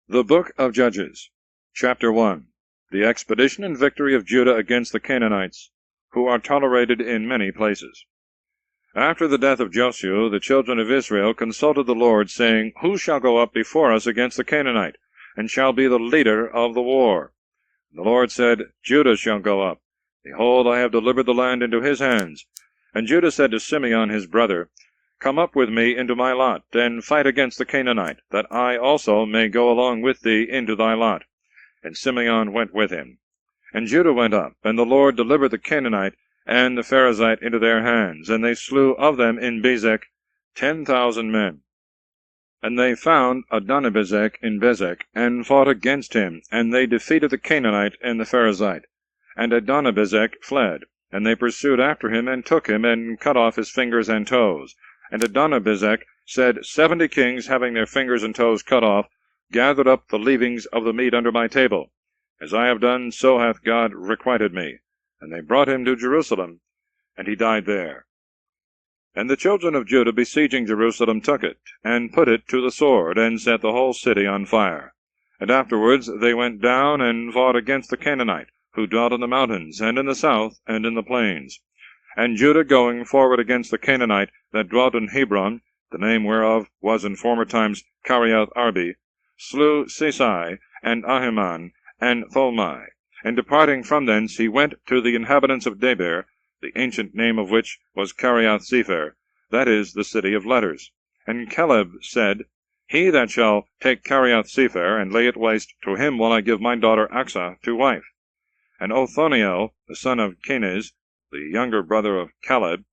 The Book of Judges, Chapter 1. The expedition and victory of Judah against the Canaanites, who are tolerated in many places. After the death of Joshua, the children of Israel consulted the Lord, saying, Who shall go up before us against the Canaanite, and shall be the leader of the war? And the Lord said, Judah shall go up. Behold, I have delivered the land into his hands. And Judah said to Simeon his brother, Come up with me into my lot, and fight against the Canaanite, that I also may go along with thee into thy lot. And Simeon went with him. And Judah went up, and the Lord delivered the Canaanite and the Perizzite into their hands, and they slew of them in Bezek 10,000 men. And they found Adonibezek in Bezek, and fought against him, and they defeated the Canaanite and the Perizzite. And Adonibezek fled, and they pursued after him, and took him, and cut off his fingers and toes. And Adonibezek said, 70 kings, having their fingers and toes cut off, gathered up the leavings of the meat under my table. As I have done, so hath God requited me. And they brought him to Jerusalem, and he died there. And the children of Judah, besieging Jerusalem, took it, and put it to the sword, and set the whole city on fire. And afterwards they went down and fought against the Canaanite, who dwelt in the mountains, and in the south, and in the plains. And Judah going forward against the Canaanite that dwelt in Hebron, the name whereof was in former times Kiriath-Arbi, slew Sisai, and Ahiman, and Tholmai. And departing from thence he went to the inhabitants of Debir, the ancient name of which was Kiriath-Sepher, that is, the city of letters. And Caleb said, He that shall take Kiriath-Sepher, and lay it waste, to him will I give my daughter Achsah to wife. And Othniel, the son of Kenaz, the younger brother of Caleb,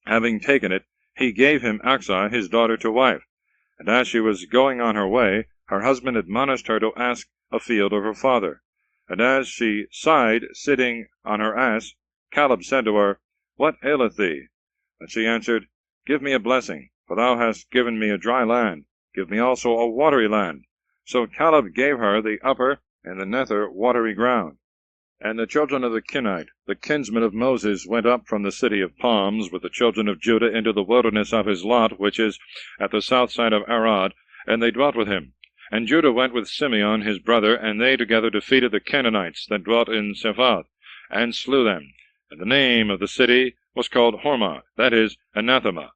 having taken it, he gave him Achsah his daughter to wife. And as she was going on her way, her husband admonished her to ask a field of her father. And as she sighed, sitting on her ass, Caleb said to her, What aileth thee? And she answered, Give me a blessing, for thou hast given me a dry land. Give me also a watery land. So Caleb gave her the upper and the nether watery ground. And the children of the Kenite, the kinsmen of Moses, went up from the city of palms with the children of Judah into the wilderness of his lot, which is at the south side of Arad, and they dwelt with him. And Judah went with Simeon his brother, and they together defeated the Canaanites that dwelt in Sephath, and slew them. And the name of the city was called Hormah, that is, Anathema.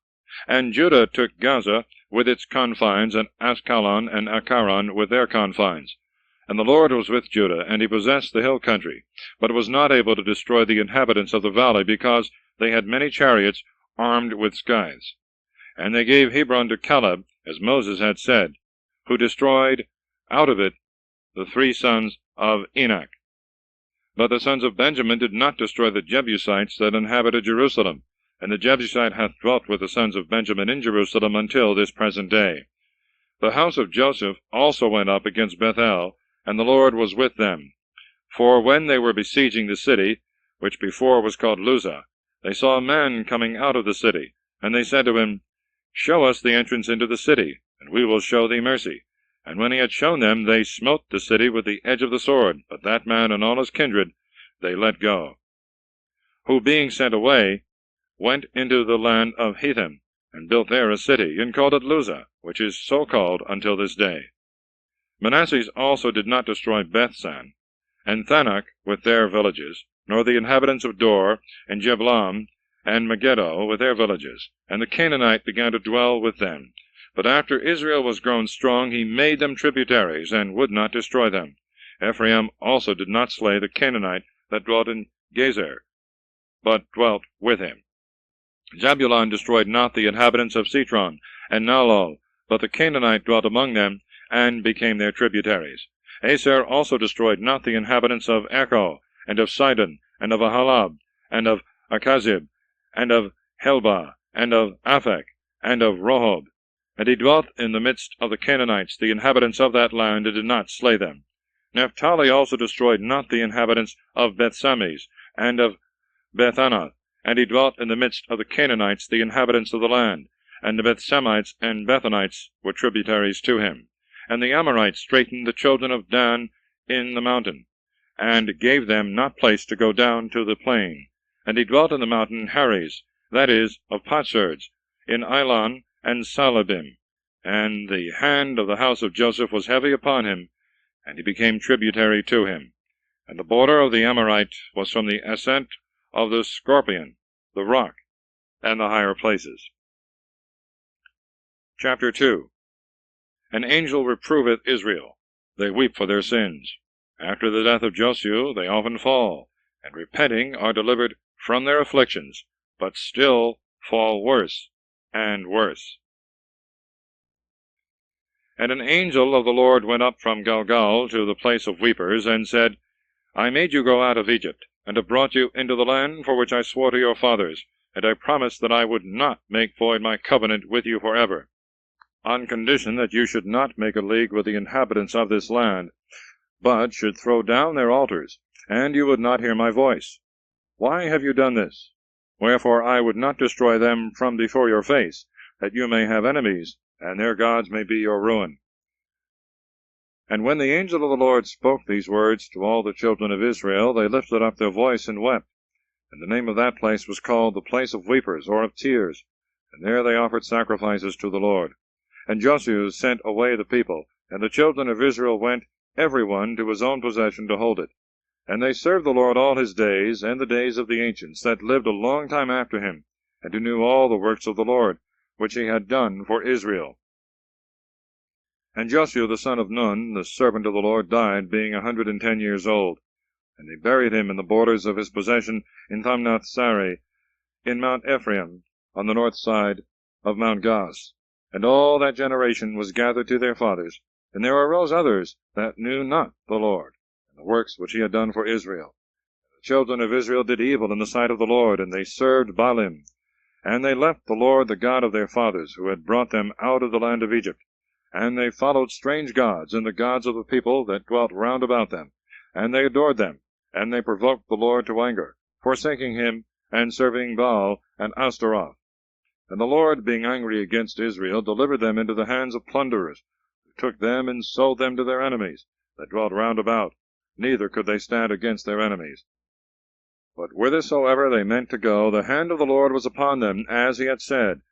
And Judah took Gaza with its confines, and Ascalon and Acharon with their confines. And the Lord was with Judah, and he possessed the hill country, but was not able to destroy the inhabitants of the valley, because they had many chariots armed with scythes. And they gave Hebron to Caleb, as Moses had said, who destroyed out of it the 3 sons of Enak. But the sons of Benjamin did not destroy the Jebusites that inhabited Jerusalem, and the Jebusite hath dwelt with the sons of Benjamin in Jerusalem until this present day. The house of Joseph also went up against Bethel, and the Lord was with them. For when they were besieging the city, which before was called Luzah, they saw a man coming out of the city, and they said to him, Show us the entrance into the city, and we will show thee mercy. And when he had shown them, they smote the city with the edge of the sword, but that man and all his kindred they let go, who being sent away, went into the land of Hetham, and built there a city, and called it Luzah, which is so called until this day. Manasseh also did not destroy Bethsan, and Thanach with their villages, nor the inhabitants of Dor, and Jeblam, and Megiddo with their villages. And the Canaanite began to dwell with them. But after Israel was grown strong, he made them tributaries, and would not destroy them. Ephraim also did not slay the Canaanite that dwelt in Gezer, but dwelt with him. Zebulun destroyed not the inhabitants of Citron and Naalol, but the Canaanite dwelt among them, and became their tributaries. Aser also destroyed not the inhabitants of Echo, and of Sidon, and of Ahalab, and of Akazib, and of Helbah, and of Aphek, and of Rehob. And he dwelt in the midst of the Canaanites, the inhabitants of that land, and did not slay them. Naphtali also destroyed not the inhabitants of Bethsames, and of Bethanath, and he dwelt in the midst of the Canaanites, the inhabitants of the land, and the Bethsamites and Bethanites were tributaries to him. And the Amorites straitened the children of Dan in the mountain, and gave them not place to go down to the plain. And he dwelt in the mountain Hares, that is, of potsherds, in Ilon and Salabim. And the hand of the house of Joseph was heavy upon him, and he became tributary to him. And the border of the Amorite was from the ascent of the Scorpion, the rock, and the higher places. Chapter 2. An angel reproveth Israel. They weep for their sins. After the death of Josiah they often fall, and repenting are delivered from their afflictions, but still fall worse and worse. And an angel of the Lord went up from Gilgal to the place of weepers, and said, I made you go out of Egypt, and have brought you into the land for which I swore to your fathers, and I promised that I would not make void my covenant with you forever, on condition that you should not make a league with the inhabitants of this land, but should throw down their altars, and you would not hear my voice. Why have you done this? Wherefore I would not destroy them from before your face, that you may have enemies, and their gods may be your ruin. And when the angel of the Lord spoke these words to all the children of Israel, they lifted up their voice and wept. And the name of that place was called the place of weepers, or of tears. And there they offered sacrifices to the Lord. And Joshua sent away the people, and the children of Israel went, every one to his own possession, to hold it. And they served the Lord all his days, and the days of the ancients, that lived a long time after him, and who knew all the works of the Lord, which he had done for Israel. And Joshua the son of Nun, the servant of the Lord, died, being 110 years old. And they buried him in the borders of his possession in Timnath-Sarah, in Mount Ephraim, on the north side of Mount Gaz. And all that generation was gathered to their fathers. And there arose others that knew not the Lord, and the works which he had done for Israel. The children of Israel did evil in the sight of the Lord, and they served Baalim. And they left the Lord, the God of their fathers, who had brought them out of the land of Egypt. And they followed strange gods, and the gods of the people that dwelt round about them. And they adored them, and they provoked the Lord to anger, forsaking him, and serving Baal and Ashtaroth. And the Lord, being angry against Israel, delivered them into the hands of plunderers, who took them and sold them to their enemies, that dwelt round about. Neither could they stand against their enemies. But whithersoever they meant to go, the hand of the Lord was upon them, as he had said,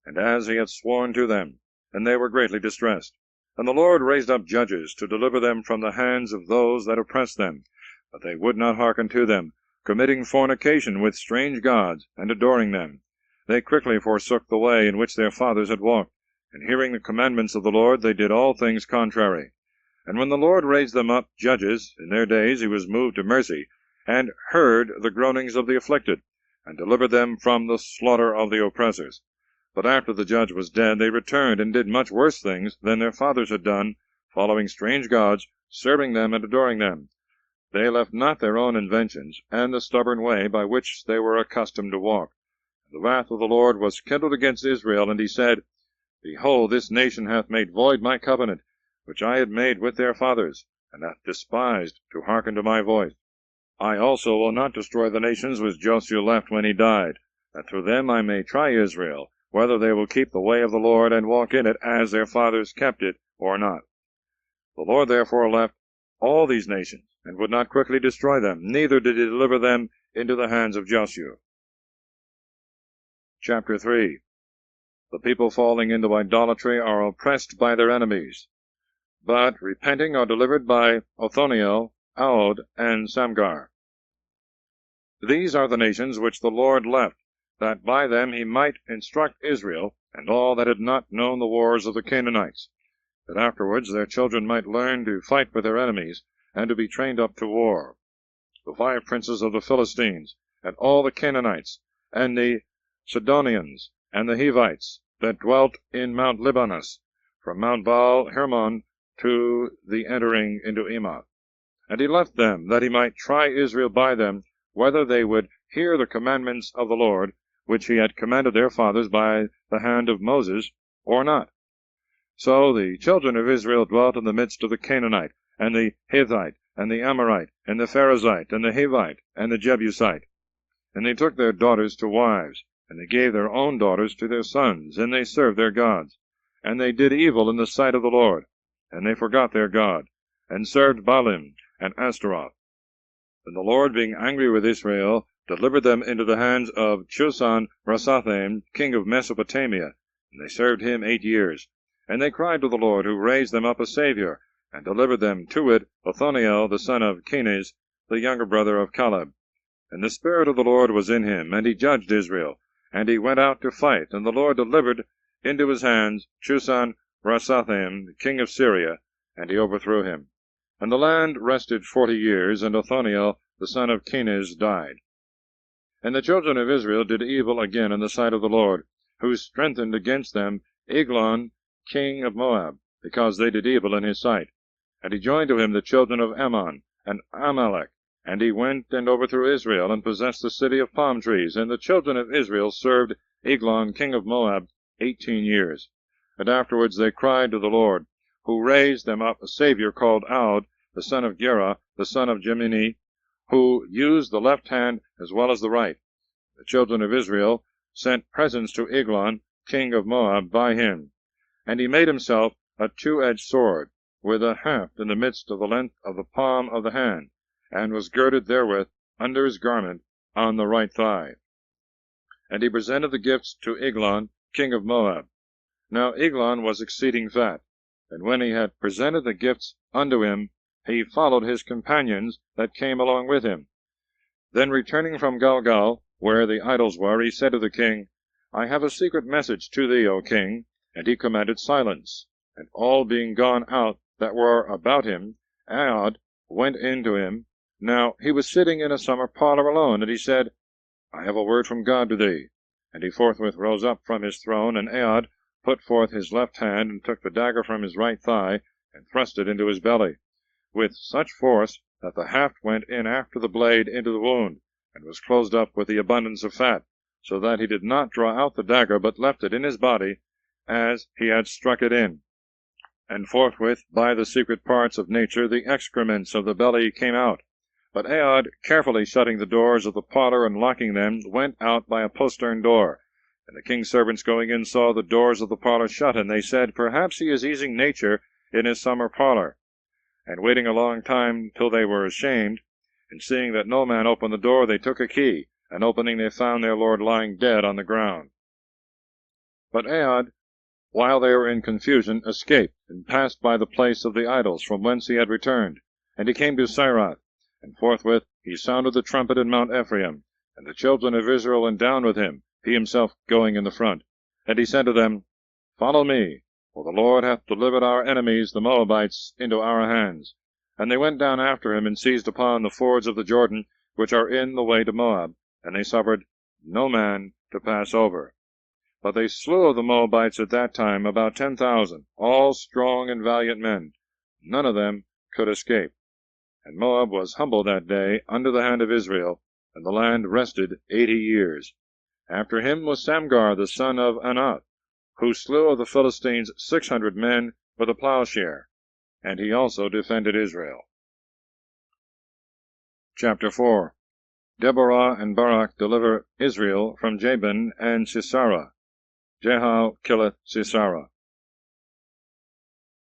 and as he had sworn to them. And they were greatly distressed. And the Lord raised up judges to deliver them from the hands of those that oppressed them. But they would not hearken to them, committing fornication with strange gods, and adoring them. They quickly forsook the way in which their fathers had walked, and hearing the commandments of the Lord, they did all things contrary. And when the Lord raised them up judges in their days, he was moved to mercy, and heard the groanings of the afflicted, and delivered them from the slaughter of the oppressors. But after the judge was dead, they returned and did much worse things than their fathers had done, following strange gods, serving them and adoring them. They left not their own inventions, and the stubborn way by which they were accustomed to walk. The wrath of the Lord was kindled against Israel, and he said, Behold, this nation hath made void my covenant, which I had made with their fathers, and hath despised to hearken to my voice. I also will not destroy the nations which Josiah left when he died, that through them I may try Israel, whether they will keep the way of the Lord, and walk in it as their fathers kept it, or not. The Lord therefore left all these nations, and would not quickly destroy them, neither did he deliver them into the hands of Joshua. Chapter 3. The people falling into idolatry are oppressed by their enemies, but repenting are delivered by Othniel, Aod, and Samgar. These are the nations which the Lord left, that by them he might instruct Israel, and all that had not known the wars of the Canaanites, that afterwards their children might learn to fight with their enemies, and to be trained up to war. The 5 princes of the Philistines, and all the Canaanites, and the Sidonians, and the Hivites, that dwelt in Mount Libanus, from Mount Baal Hermon to the entering into Emath. And he left them, that he might try Israel by them, whether they would hear the commandments of the Lord, which he had commanded their fathers by the hand of Moses, or not. So the children of Israel dwelt in the midst of the Canaanite, and the Hittite, and the Amorite, and the Perizzite, and the Hivite, and the Jebusite. And they took their daughters to wives, and they gave their own daughters to their sons, and they served their gods. And they did evil in the sight of the Lord, and they forgot their God, and served Baalim and Ashtaroth. And the Lord, being angry with Israel, delivered them into the hands of Chushan-Rasathaim, king of Mesopotamia, and they served him 8 years. And they cried to the Lord, who raised them up a Saviour, and delivered them, to wit, Othniel the son of Kenaz, the younger brother of Caleb. And the Spirit of the Lord was in him, and he judged Israel. And he went out to fight, and the Lord delivered into his hands Chushan-Rasathaim, king of Syria, and he overthrew him. And the land rested 40 years, and Othniel the son of Kenaz died. And the children of Israel did evil again in the sight of the Lord, who strengthened against them Eglon king of Moab, because they did evil in his sight. And he joined to him the children of Ammon and Amalek, and he went and overthrew Israel, and possessed the city of palm trees. And the children of Israel served Eglon king of Moab 18 years. And afterwards they cried to the Lord, who raised them up a Saviour called Aud, the son of Gera, the son of Jemini, who used the left hand as well as the right. The children of Israel sent presents to Eglon king of Moab by him. And he made himself a two-edged sword, with a haft in the midst of the length of the palm of the hand, and was girded therewith under his garment on the right thigh. And he presented the gifts to Eglon king of Moab. Now Eglon was exceeding fat, and when he had presented the gifts unto him, he followed his companions that came along with him. Then returning from Galgal, where the idols were, he said to the king, I have a secret message to thee, O king. And he commanded silence. And all being gone out that were about him, Aod went in to him. Now he was sitting in a summer parlour alone, and he said, I have a word from God to thee. And he forthwith rose up from his throne, and Aod put forth his left hand, and took the dagger from his right thigh, and thrust it into his belly, with such force that the haft went in after the blade into the wound, and was closed up with the abundance of fat, so that he did not draw out the dagger, but left it in his body, as he had struck it in. And forthwith, by the secret parts of nature, the excrements of the belly came out. But Aod, carefully shutting the doors of the parlour and locking them, went out by a postern door. And the king's servants going in saw the doors of the parlour shut, and they said, Perhaps he is easing nature in his summer parlour. And waiting a long time till they were ashamed, and seeing that no man opened the door, they took a key, and opening they found their lord lying dead on the ground. But Aod, while they were in confusion, escaped, and passed by the place of the idols, from whence he had returned. And he came to Sirath, and forthwith he sounded the trumpet in Mount Ephraim, and the children of Israel went down with him, he himself going in the front. And he said to them, Follow me, for the Lord hath delivered our enemies the Moabites into our hands. And they went down after him, and seized upon the fords of the Jordan, which are in the way to Moab, and they suffered no man to pass over. But they slew of the Moabites at that time about 10,000, all strong and valiant men. None of them could escape. And Moab was humbled that day under the hand of Israel, and the land rested 80 years. After him was Samgar the son of Anath, who slew of the Philistines 600 men with a plowshare, and he also defended Israel. Chapter 4. Deborah and Barak deliver Israel from Jabin and Sisera. Jehu killeth Sisera.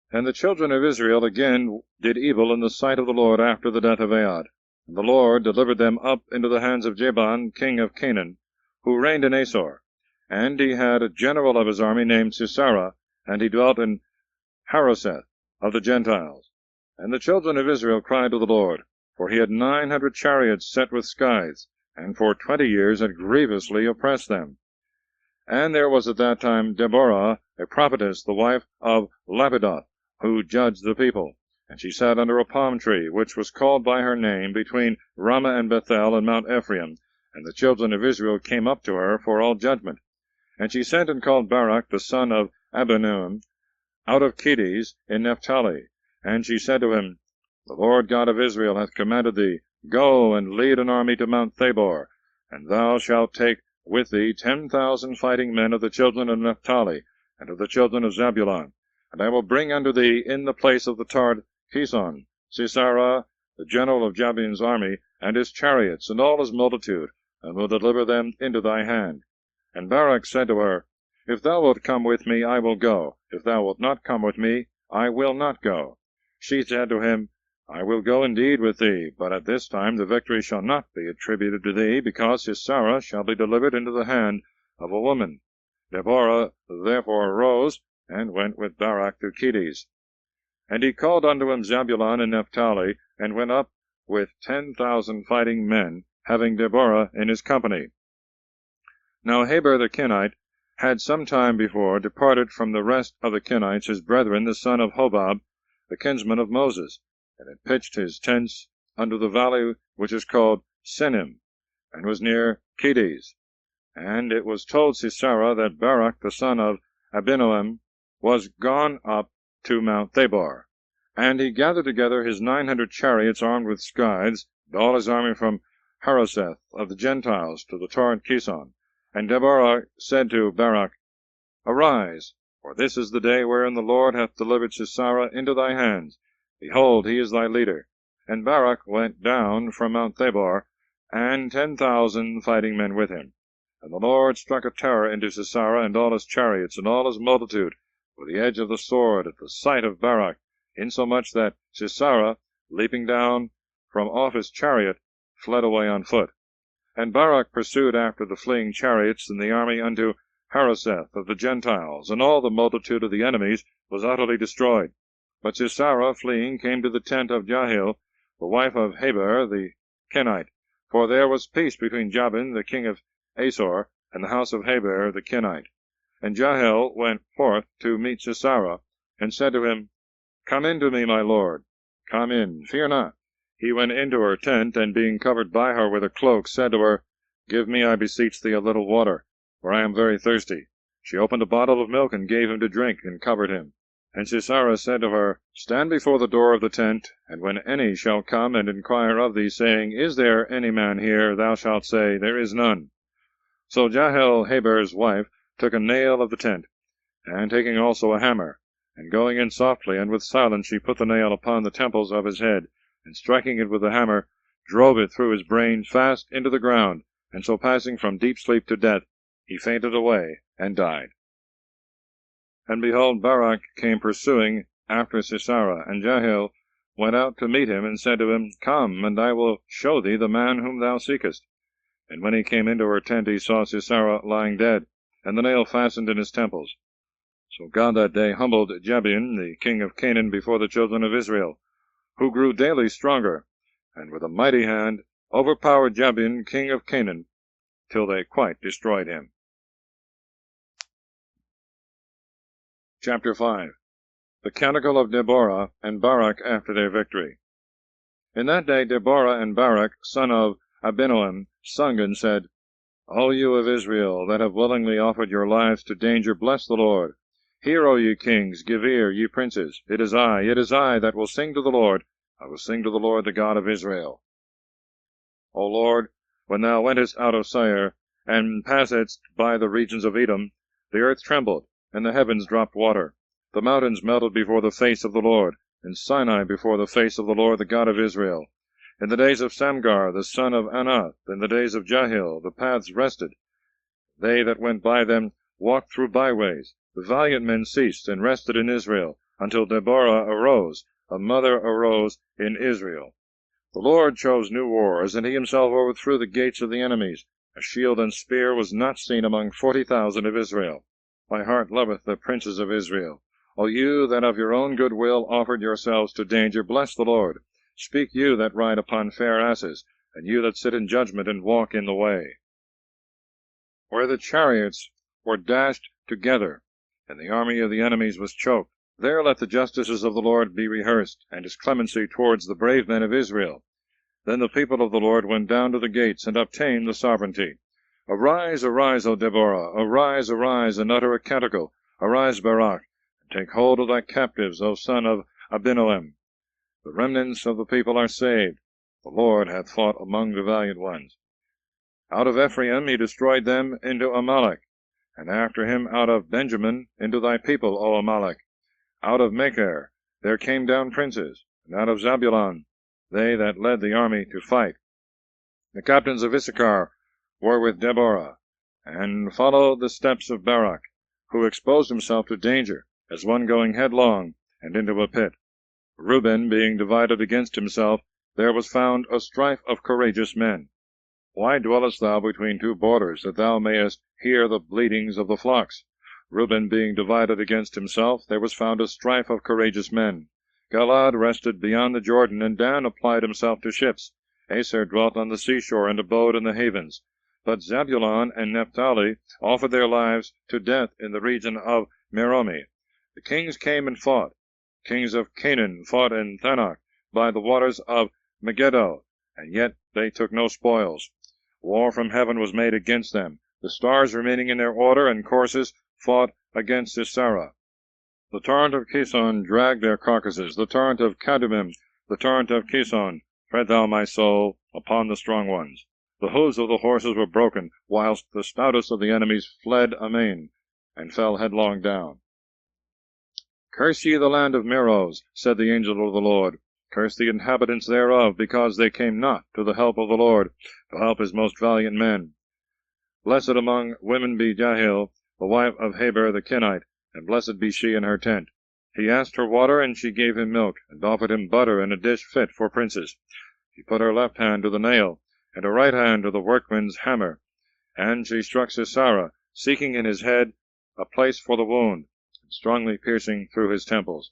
And the children of Israel again did evil in the sight of the Lord after the death of Aod. And the Lord delivered them up into the hands of Jabin king of Canaan, who reigned in Asor. And he had a general of his army named Sisera, and he dwelt in Harosheth of the Gentiles. And the children of Israel cried to the Lord, for he had 900 chariots set with scythes, and for 20 years had grievously oppressed them. And there was at that time Deborah, a prophetess, the wife of Lapidoth, who judged the people. And she sat under a palm tree, which was called by her name, between Ramah and Bethel and Mount Ephraim. And the children of Israel came up to her for all judgment. And she sent and called Barak the son of Abinoam out of Kedes in Naphtali. And she said to him, The Lord God of Israel hath commanded thee, Go and lead an army to Mount Tabor, and thou shalt take with thee 10,000 fighting men of the children of Naphtali, and of the children of Zebulun. And I will bring unto thee in the place of the Tard Kison, Sisera, the general of Jabin's army, and his chariots, and all his multitude, and will deliver them into thy hand. And Barak said to her, If thou wilt come with me, I will go. If thou wilt not come with me, I will not go. She said to him, I will go indeed with thee, but at this time the victory shall not be attributed to thee, because Sisera shall be delivered into the hand of a woman. Deborah therefore arose, and went with Barak to Kedes. And he called unto him Zebulun and Naphtali, and went up with 10,000 fighting men, having Deborah in his company. Now Heber the Kenite had some time before departed from the rest of the Kenites, his brethren, the son of Hobab, the kinsman of Moses, and had pitched his tents under the valley which is called Sinim, and was near Kedes. And it was told Sisera that Barak the son of Abinoam was gone up to Mount Tabor. And he gathered together his 900 chariots armed with scythes, and all his army from Harosheth of the Gentiles to the torrent Kison. And Deborah said to Barak, Arise, for this is the day wherein the Lord hath delivered Sisera into thy hands. Behold, he is thy leader. And Barak went down from Mount Tabor, and 10,000 fighting men with him. And the Lord struck a terror into Sisera and all his chariots and all his multitude with the edge of the sword at the sight of Barak, insomuch that Sisera, leaping down from off his chariot, fled away on foot. And Barak pursued after the fleeing chariots and the army unto Harosheth of the Gentiles, and all the multitude of the enemies was utterly destroyed. But Sisera, fleeing, came to the tent of Jael, the wife of Heber the Kenite, for there was peace between Jabin the king of Asor and the house of Heber the Kenite. And Jael went forth to meet Sisera, and said to him, Come in to me, my lord. Come in, fear not. He went into her tent, and being covered by her with a cloak, said to her, Give me, I beseech thee, a little water, for I am very thirsty. She opened a bottle of milk, and gave him to drink, and covered him. And Sisera said to her, Stand before the door of the tent, and when any shall come and inquire of thee, saying, Is there any man here? Thou shalt say, There is none. So Jael, Heber's wife, took a nail of the tent, and taking also a hammer, and going in softly and with silence, she put the nail upon the temples of his head, and striking it with the hammer, drove it through his brain fast into the ground, and so passing from deep sleep to death, he fainted away and died. And behold, Barak came pursuing after Sisera, and Jael went out to meet him, and said to him, Come, and I will show thee the man whom thou seekest. And when he came into her tent, he saw Sisera lying dead, and the nail fastened in his temples. So God that day humbled Jabin, the king of Canaan, before the children of Israel, who grew daily stronger, and with a mighty hand overpowered Jabin, king of Canaan, till they quite destroyed him. Chapter 5. The Canticle of Deborah and Barak after their victory. In that day Deborah and Barak, son of Abinoam, sung and said, All you of Israel that have willingly offered your lives to danger, bless the Lord. Hear, O ye kings, give ear, ye princes. It is I that will sing to the Lord. I will sing to the Lord, the God of Israel. O Lord, when thou wentest out of Seir, and passedst by the regions of Edom, the earth trembled, and the heavens dropped water. The mountains melted before the face of the Lord, and Sinai before the face of the Lord, the God of Israel. In the days of Samgar, the son of Anath, in the days of Jael, the paths rested. They that went by them walked through byways. The valiant men ceased and rested in Israel, until Deborah arose, a mother arose in Israel. The Lord chose new wars, and he himself overthrew the gates of the enemies. A shield and spear was not seen among 40,000 of Israel. My heart loveth the princes of Israel. O you that of your own good will offered yourselves to danger, bless the Lord. Speak you that ride upon fair asses, and you that sit in judgment and walk in the way. Where the chariots were dashed together, and the army of the enemies was choked, there let the justices of the Lord be rehearsed, and his clemency towards the brave men of Israel. Then the people of the Lord went down to the gates, and obtained the sovereignty. Arise, arise, O Deborah, arise, arise, and utter a canticle. Arise, Barak, and take hold of thy captives, O son of Abinoam. The remnants of the people are saved. The Lord hath fought among the valiant ones. Out of Ephraim he destroyed them into Amalek, and after him out of Benjamin into thy people, O Amalek. Out of Machir there came down princes, and out of Zabulon they that led the army to fight. The captains of Issachar were with Deborah, and followed the steps of Barak, who exposed himself to danger, as one going headlong, and into a pit. Reuben being divided against himself, there was found a strife of courageous men. Why dwellest thou between two borders, that thou mayest hear the bleatings of the flocks? Reuben being divided against himself, there was found a strife of courageous men. Galaad rested beyond the Jordan, and Dan applied himself to ships. Aser dwelt on the seashore and abode in the havens. But Zebulun and Naphtali offered their lives to death in the region of Meromi. The kings came and fought. Kings of Canaan fought in Thanach by the waters of Megiddo, and yet they took no spoils. War from heaven was made against them. The stars, remaining in their order and courses, fought against Sisera. The torrent of Kison dragged their carcasses. The torrent of Kadumim, the torrent of Kison, tread thou, my soul, upon the strong ones. The hoofs of the horses were broken, whilst the stoutest of the enemies fled amain, and fell headlong down. Curse ye the land of Meroz, said the angel of the Lord. Curse the inhabitants thereof, because they came not to the help of the Lord, to help his most valiant men. Blessed among women be Jahil, the wife of Heber the Kenite, and blessed be she in her tent. He asked her water, and she gave him milk, and offered him butter in a dish fit for princes. She put her left hand to the nail, and her right hand to the workman's hammer. And she struck Sisera, seeking in his head a place for the wound, and strongly piercing through his temples.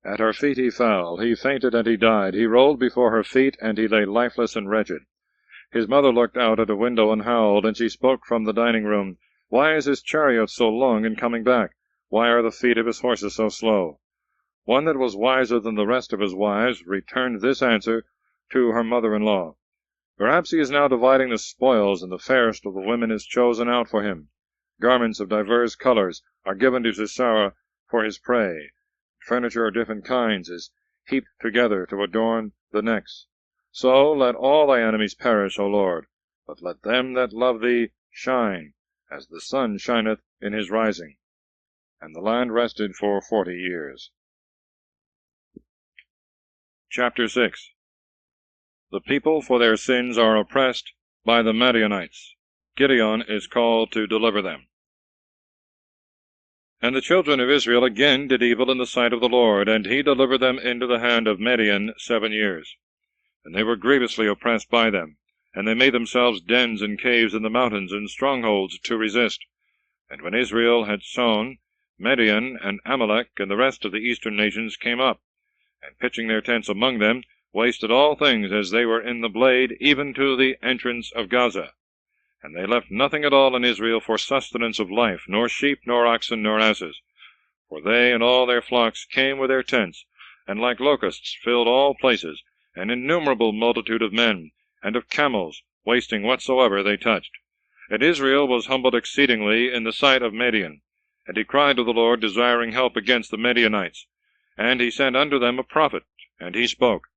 At her feet he fell, he fainted and he died. He rolled before her feet, and he lay lifeless and wretched. His mother looked out at a window and howled, and she spoke from the dining room. Why is his chariot so long in coming back? Why are the feet of his horses so slow? One that was wiser than the rest of his wives returned this answer to her mother-in-law. Perhaps he is now dividing the spoils, and the fairest of the women is chosen out for him. Garments of divers colors are given to Sisera for his prey. Furniture of different kinds is heaped together to adorn the necks. So let all thy enemies perish, O Lord, but let them that love thee shine, as the sun shineth in his rising. And the land rested for 40 years. Chapter 6. The people for their sins are oppressed by the Midianites. Gideon is called to deliver them. And the children of Israel again did evil in the sight of the Lord, and he delivered them into the hand of Midian 7 years. And they were grievously oppressed by them, and they made themselves dens and caves in the mountains and strongholds to resist. And when Israel had sown, Midian and Amalek and the rest of the eastern nations came up, and pitching their tents among them, wasted all things as they were in the blade, even to the entrance of Gaza. And they left nothing at all in Israel for sustenance of life, nor sheep, nor oxen, nor asses. For they and all their flocks came with their tents, and like locusts filled all places, an innumerable multitude of men, and of camels, wasting whatsoever they touched. And Israel was humbled exceedingly in the sight of Midian. And he cried to the Lord, desiring help against the Midianites. And he sent unto them a prophet, and he spoke.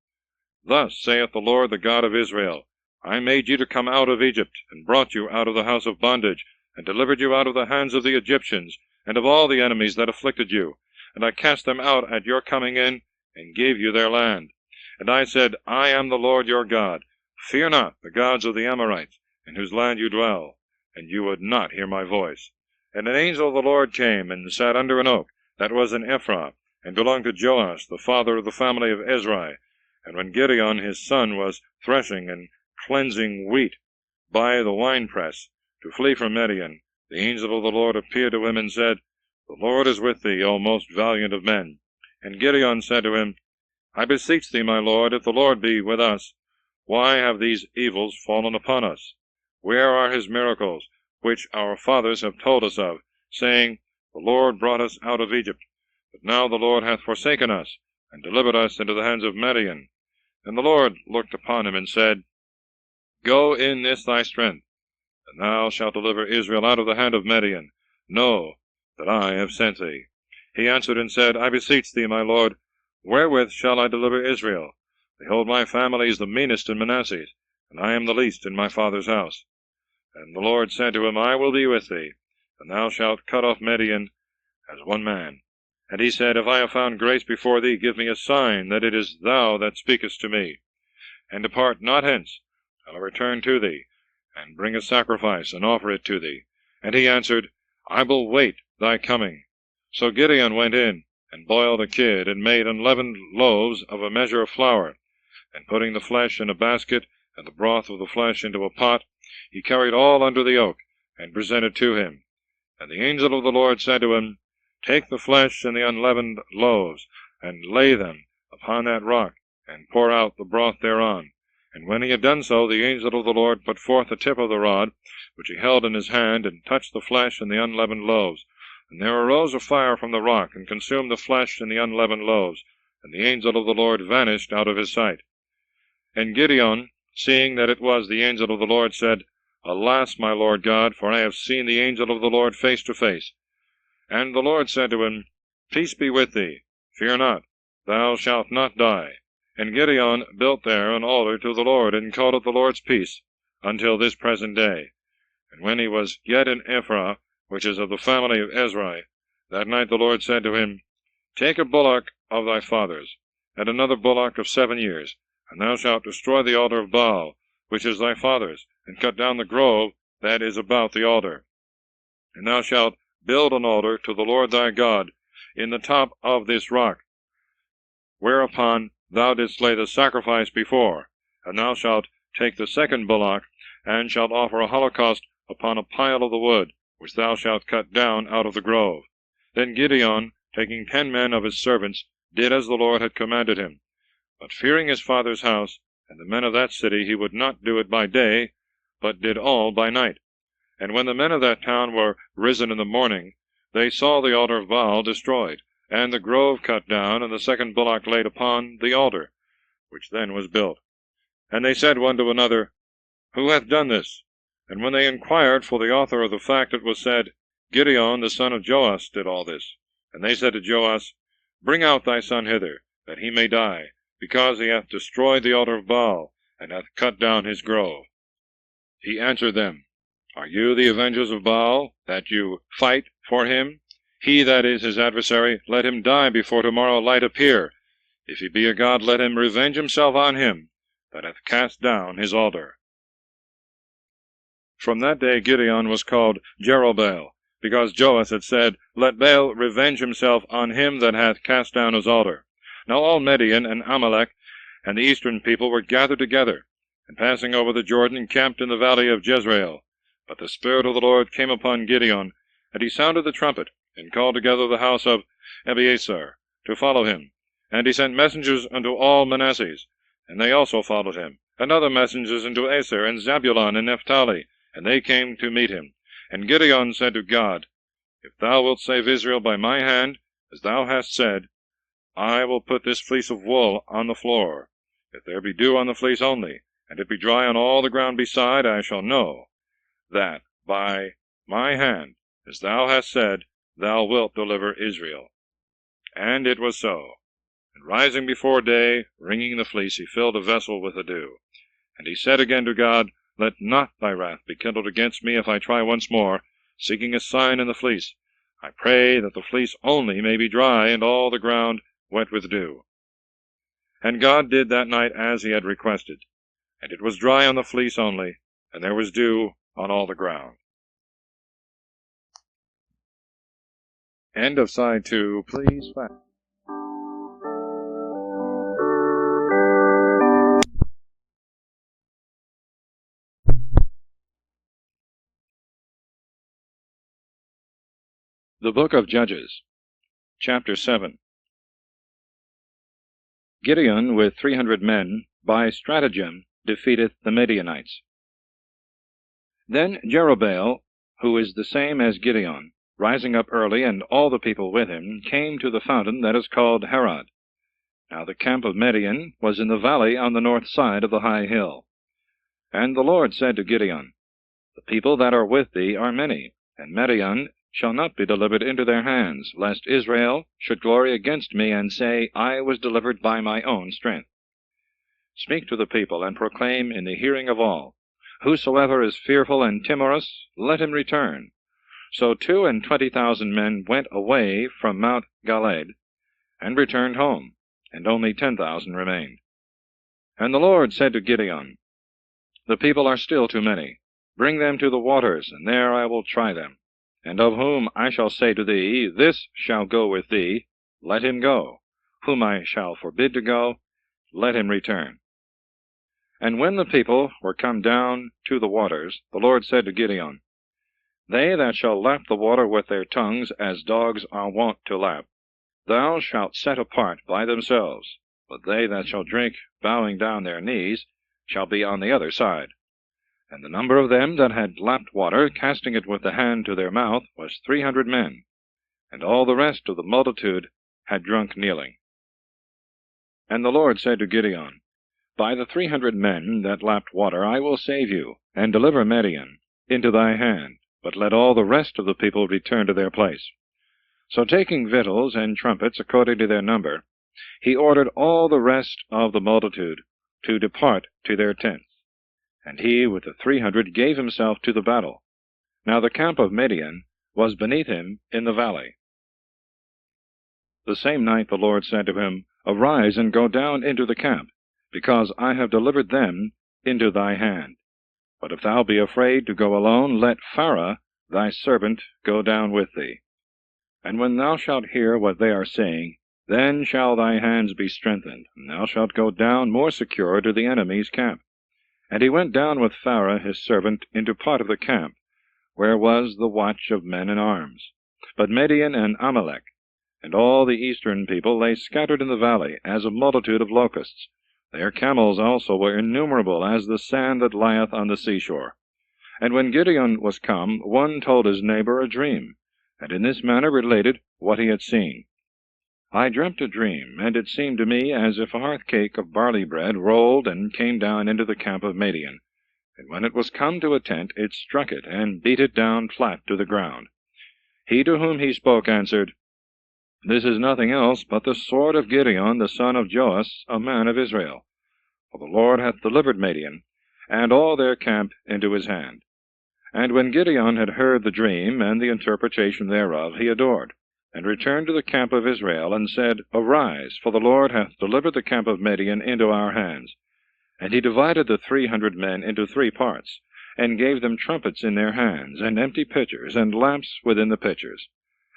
Thus saith the Lord, the God of Israel, I made you to come out of Egypt, and brought you out of the house of bondage, and delivered you out of the hands of the Egyptians, and of all the enemies that afflicted you. And I cast them out at your coming in, and gave you their land. And I said, I am the Lord your God. Fear not the gods of the Amorites, in whose land you dwell. And you would not hear my voice. And an angel of the Lord came, and sat under an oak, that was in Ephraim, and belonged to Joash, the father of the family of Ezrai. And when Gideon his son was threshing and cleansing wheat by the winepress, to flee from Midian, the angel of the Lord appeared to him and said, The Lord is with thee, O most valiant of men. And Gideon said to him, I beseech thee, my Lord, if the Lord be with us, why have these evils fallen upon us? Where are his miracles, which our fathers have told us of, saying, The Lord brought us out of Egypt, but now the Lord hath forsaken us, and delivered us into the hands of Midian? And the Lord looked upon him and said, Go in this thy strength, and thou shalt deliver Israel out of the hand of Midian. Know that I have sent thee. He answered and said, I beseech thee, my Lord, wherewith shall I deliver Israel? Behold, my family is the meanest in Manasseh, and I am the least in my father's house. And the Lord said to him, I will be with thee, and thou shalt cut off Midian as one man. And he said, If I have found grace before thee, give me a sign that it is thou that speakest to me. And depart not hence, till I return to thee, and bring a sacrifice, and offer it to thee. And he answered, I will wait thy coming. So Gideon went in, and boiled a kid, and made unleavened loaves of a measure of flour. And putting the flesh in a basket, and the broth of the flesh into a pot, he carried all under the oak, and presented to him. And the angel of the Lord said to him, Take the flesh and the unleavened loaves, and lay them upon that rock, and pour out the broth thereon. And when he had done so, the angel of the Lord put forth the tip of the rod, which he held in his hand, and touched the flesh and the unleavened loaves. And there arose a fire from the rock, and consumed the flesh and the unleavened loaves. And the angel of the Lord vanished out of his sight. And Gideon, seeing that it was the angel of the Lord, said, Alas, my Lord God, for I have seen the angel of the Lord face to face. And the Lord said to him, Peace be with thee, fear not, thou shalt not die. And Gideon built there an altar to the Lord, and called it the Lord's Peace, until this present day. And when he was yet in Ephraim, which is of the family of Ezrai, that night the Lord said to him, Take a bullock of thy father's, and another bullock of 7 years, and thou shalt destroy the altar of Baal, which is thy father's, and cut down the grove that is about the altar. And thou shalt build an altar to the Lord thy God in the top of this rock, whereupon thou didst lay the sacrifice before. And thou shalt take the second bullock, and shalt offer a holocaust upon a pile of the wood, which thou shalt cut down out of the grove. Then Gideon, taking 10 men of his servants, did as the Lord had commanded him. But fearing his father's house, and the men of that city, he would not do it by day, but did all by night. And when the men of that town were risen in the morning, they saw the altar of Baal destroyed, and the grove cut down, and the second bullock laid upon the altar, which then was built. And they said one to another, Who hath done this? And when they inquired for the author of the fact, it was said, Gideon the son of Joash did all this. And they said to Joash, Bring out thy son hither, that he may die, because he hath destroyed the altar of Baal, and hath cut down his grove. He answered them, Are you the avengers of Baal, that you fight for him? He that is his adversary, let him die before tomorrow light appear. If he be a god, let him revenge himself on him that hath cast down his altar. From that day Gideon was called Jerubbaal, because Joash had said, Let Baal revenge himself on him that hath cast down his altar. Now all Midian and Amalek and the eastern people were gathered together, and passing over the Jordan camped in the valley of Jezreel. But the Spirit of the Lord came upon Gideon, and he sounded the trumpet, and called together the house of Abiezer to follow him. And he sent messengers unto all Manasseh, and they also followed him, and other messengers unto Aser and Zabulon and Naphtali, and they came to meet him. And Gideon said to God, If thou wilt save Israel by my hand, as thou hast said, I will put this fleece of wool on the floor. If there be dew on the fleece only, and it be dry on all the ground beside, I shall know that by my hand, as thou hast said, thou wilt deliver Israel. And it was so. And rising before day, wringing the fleece, he filled a vessel with the dew. And he said again to God, Let not thy wrath be kindled against me if I try once more, seeking a sign in the fleece. I pray that the fleece only may be dry, and all the ground wet with dew. And God did that night as he had requested, and it was dry on the fleece only, and there was dew on all the ground. End of Side 2. Please fact. The Book of Judges, Chapter 7. Gideon with 300 men, by stratagem, defeateth the Midianites. Then Jerubbaal, who is the same as Gideon, rising up early, and all the people with him, came to the fountain that is called Harod. Now the camp of Midian was in the valley on the north side of the high hill. And the Lord said to Gideon, The people that are with thee are many, and Midian shall not be delivered into their hands, lest Israel should glory against me, and say, I was delivered by my own strength. Speak to the people, and proclaim in the hearing of all, Whosoever is fearful and timorous, let him return. So 22,000 men went away from Mount Galad, and returned home, and only 10,000 remained. And the Lord said to Gideon, The people are still too many. Bring them to the waters, and there I will try them. And of whom I shall say to thee, This shall go with thee, let him go. Whom I shall forbid to go, let him return. And when the people were come down to the waters, the Lord said to Gideon, They that shall lap the water with their tongues, as dogs are wont to lap, thou shalt set apart by themselves. But they that shall drink, bowing down their knees, shall be on the other side. And the number of them that had lapped water, casting it with the hand to their mouth, was 300 men. And all the rest of the multitude had drunk kneeling. And the Lord said to Gideon, By the 300 men that lapped water I will save you, and deliver Midian into thy hand, but let all the rest of the people return to their place. So taking victuals and trumpets according to their number, he ordered all the rest of the multitude to depart to their tents. And he with the 300 gave himself to the battle. Now the camp of Midian was beneath him in the valley. The same night the Lord said to him, Arise and go down into the camp, because I have delivered them into thy hand. But if thou be afraid to go alone, let Pharaoh thy servant go down with thee. And when thou shalt hear what they are saying, then shall thy hands be strengthened, and thou shalt go down more secure to the enemy's camp. And he went down with Pharaoh his servant into part of the camp, where was the watch of men in arms. But Midian and Amalek, and all the eastern people, lay scattered in the valley, as a multitude of locusts. Their camels also were innumerable, as the sand that lieth on the seashore. And when Gideon was come, one told his neighbor a dream, and in this manner related what he had seen. I dreamt a dream, and it seemed to me as if a hearth cake of barley bread rolled and came down into the camp of Midian. And when it was come to a tent, it struck it, and beat it down flat to the ground. He to whom he spoke answered, This is nothing else but the sword of Gideon the son of Joash, a man of Israel. For the Lord hath delivered Midian, and all their camp into his hand. And when Gideon had heard the dream and the interpretation thereof, he adored, and returned to the camp of Israel, and said, Arise, for the Lord hath delivered the camp of Midian into our hands. And he divided the 300 men into 3 parts, and gave them trumpets in their hands, and empty pitchers, and lamps within the pitchers.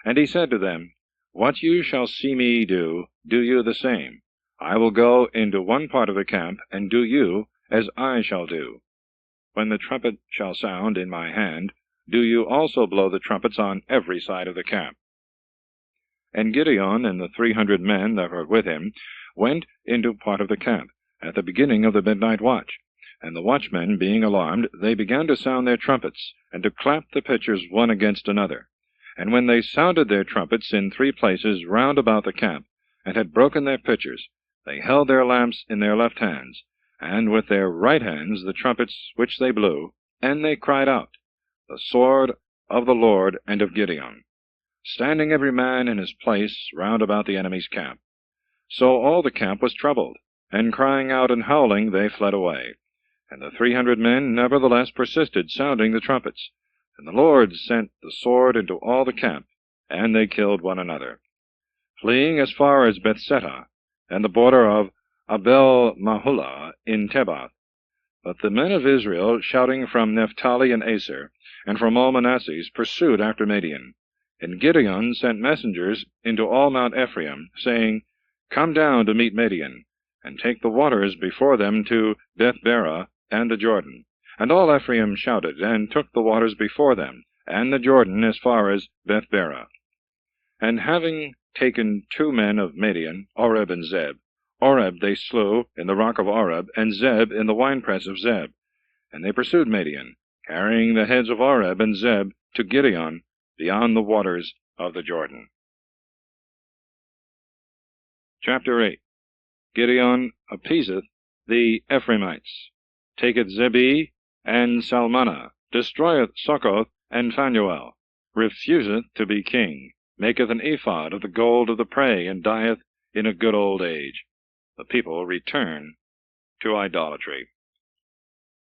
And he said to them, What you shall see me do, do you the same. I will go into one part of the camp, and do you as I shall do. When the trumpet shall sound in my hand, do you also blow the trumpets on every side of the camp. And Gideon and the 300 men that were with him went into part of the camp, at the beginning of the midnight watch. And the watchmen, being alarmed, they began to sound their trumpets, and to clap the pitchers one against another. And when they sounded their trumpets in 3 places round about the camp, and had broken their pitchers, they held their lamps in their left hands, and with their right hands the trumpets which they blew, and they cried out, The sword of the Lord and of Gideon, standing every man in his place round about the enemy's camp. So all the camp was troubled, and crying out and howling they fled away. And the 300 men nevertheless persisted, sounding the trumpets. And the Lord sent the sword into all the camp, and they killed one another, fleeing as far as Bethsetta, and the border of Abel-Mahulah in Tebath. But the men of Israel, shouting from Naphtali and Aser, and from all Manasseh, pursued after Midian. And Gideon sent messengers into all Mount Ephraim, saying, Come down to meet Midian, and take the waters before them to Beth-barah and the Jordan. And all Ephraim shouted, and took the waters before them, and the Jordan as far as Beth-barah. And having taken 2 men of Midian, Oreb and Zeb, Oreb they slew in the rock of Oreb, and Zeb in the winepress of Zeb. And they pursued Midian, carrying the heads of Oreb and Zeb to Gideon, beyond the waters of the Jordan. Chapter 8. Gideon appeaseth the Ephraimites, taketh Zebah and Salmanah, destroyeth Succoth and Phanuel, refuseth to be king, maketh an ephod of the gold of the prey, and dieth in a good old age. The people return to idolatry.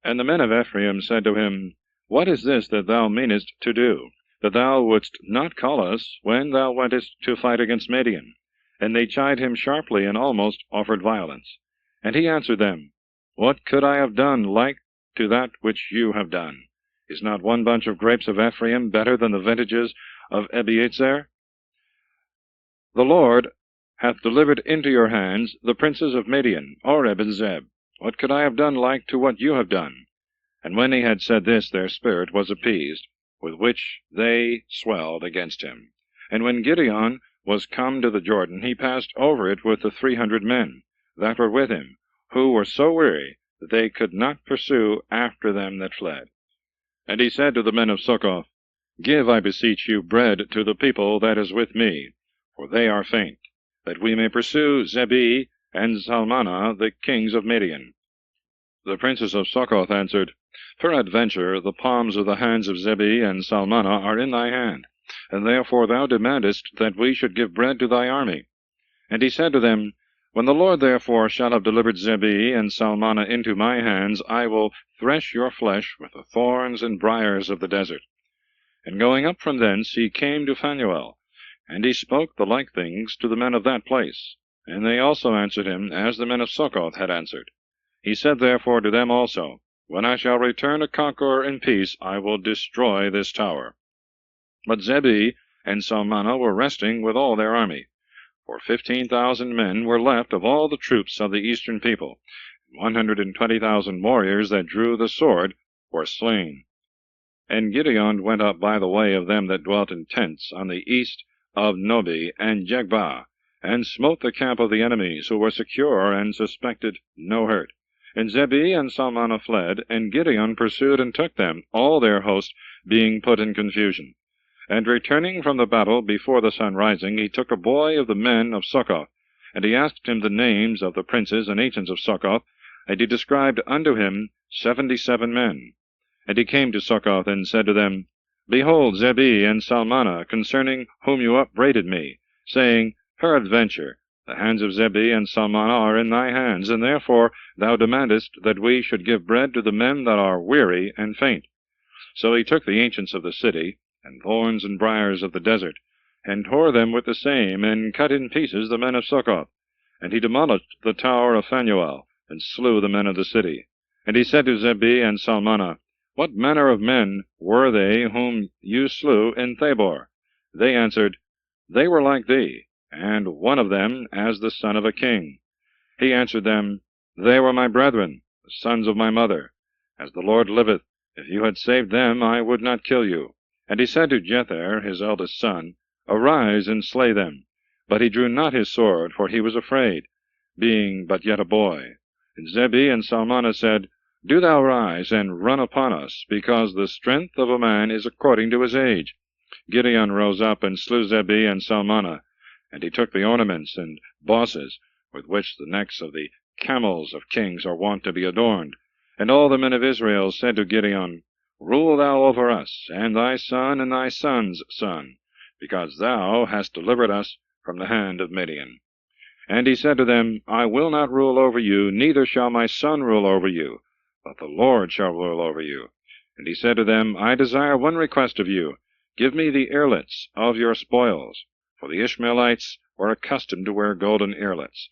And the men of Ephraim said to him, What is this that thou meanest to do, that thou wouldst not call us when thou wentest to fight against Midian? And they chid him sharply, and almost offered violence. And he answered them, What could I have done like to that which you have done? Is not one bunch of grapes of Ephraim better than the vintages of Ebiezer? The Lord hath delivered into your hands the princes of Midian, Oreb and Zeb. What could I have done like to what you have done? And when he had said this, their spirit was appeased, with which they swelled against him. And when Gideon was come to the Jordan, he passed over it with the 300 men that were with him, who were so weary that they could not pursue after them that fled. And he said to the men of Succoth, Give, I beseech you, bread to the people that is with me, for they are faint, that we may pursue Zebi and Zalmunna, the kings of Midian. The princes of Succoth answered, Peradventure the palms of the hands of Zebi and Zalmunna are in thy hand, and therefore thou demandest that we should give bread to thy army. And he said to them, When the Lord therefore shall have delivered Zebi and Zalmunna into my hands, I will thresh your flesh with the thorns and briers of the desert. And going up from thence, he came to Phanuel, and he spoke the like things to the men of that place. And they also answered him, as the men of Succoth had answered. He said therefore to them also, When I shall return a conqueror in peace, I will destroy this tower. But Zebi and Zalmunna were resting with all their army, for 15,000 men were left of all the troops of the eastern people, and 120,000 warriors that drew the sword were slain. And Gideon went up by the way of them that dwelt in tents on the east of Nobi and Jegbah, and smote the camp of the enemies, who were secure and suspected no hurt. And Zebi and Zalmunna fled, and Gideon pursued and took them, all their host being put in confusion. And returning from the battle before the sun rising, he took a boy of the men of Succoth, and he asked him the names of the princes and agents of Succoth, and he described unto him 77 men. And he came to Succoth, and said to them, Behold Zebi and Zalmunna, concerning whom you upbraided me, saying, Peradventure the hands of Zebi and Zalmunna are in thy hands, and therefore thou demandest that we should give bread to the men that are weary and faint. So he took the ancients of the city, and thorns and briers of the desert, and tore them with the same, and cut in pieces the men of Succoth. And he demolished the tower of Phanuel, and slew the men of the city. And he said to Zebi and Zalmunna, What manner of men were they whom you slew in Thabor? They answered, They were like thee, and one of them as the son of a king. He answered them, They were my brethren, the sons of my mother. As the Lord liveth, if you had saved them, I would not kill you. And he said to Jether, his eldest son, Arise and slay them. But he drew not his sword, for he was afraid, being but yet a boy. And Zebi and Zalmunna said, Do thou rise, and run upon us, because the strength of a man is according to his age. Gideon rose up, and slew Zebi and Zalmunna, and he took the ornaments and bosses, with which the necks of the camels of kings are wont to be adorned. And all the men of Israel said to Gideon, Rule thou over us, and thy son and thy son's son, because thou hast delivered us from the hand of Midian. And he said to them, I will not rule over you, neither shall my son rule over you, but the Lord shall rule over you. And he said to them, I desire one request of you. Give me the earlets of your spoils, for the Ishmaelites were accustomed to wear golden earlets.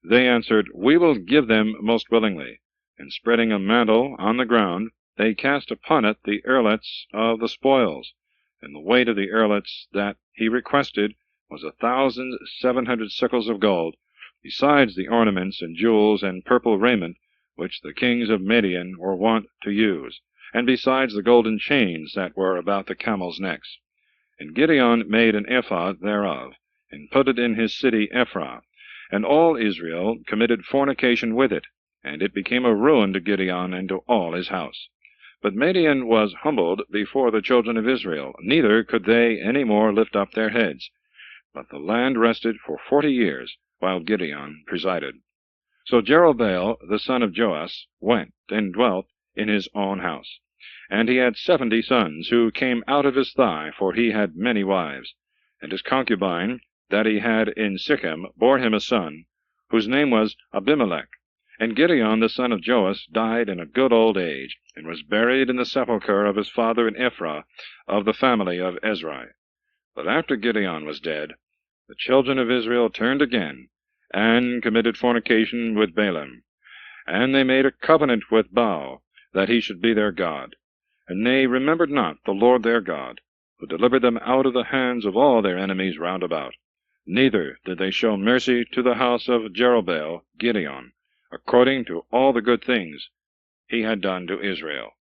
They answered, We will give them most willingly. And spreading a mantle on the ground, they cast upon it the earlets of the spoils. And the weight of the earlets that he requested was 1,700 sickles of gold, besides the ornaments and jewels and purple raiment which the kings of Midian were wont to use, and besides the golden chains that were about the camels' necks. And Gideon made an ephod thereof, and put it in his city Ephraim. And all Israel committed fornication with it, and it became a ruin to Gideon and to all his house. But Midian was humbled before the children of Israel, neither could they any more lift up their heads. But the land rested for 40 years, while Gideon presided. So Jerubbaal the son of Joash went and dwelt in his own house. And he had 70 sons, who came out of his thigh, for he had many wives. And his concubine that he had in Shechem bore him a son, whose name was Abimelech. And Gideon the son of Joash died in a good old age, and was buried in the sepulchre of his father in Ephraim, of the family of Ezri. But after Gideon was dead, the children of Israel turned again, and committed fornication with Balaam. And they made a covenant with Baal, that he should be their god. And they remembered not the Lord their God, who delivered them out of the hands of all their enemies round about. Neither did they show mercy to the house of Jerubbaal Gideon, according to all the good things he had done to Israel.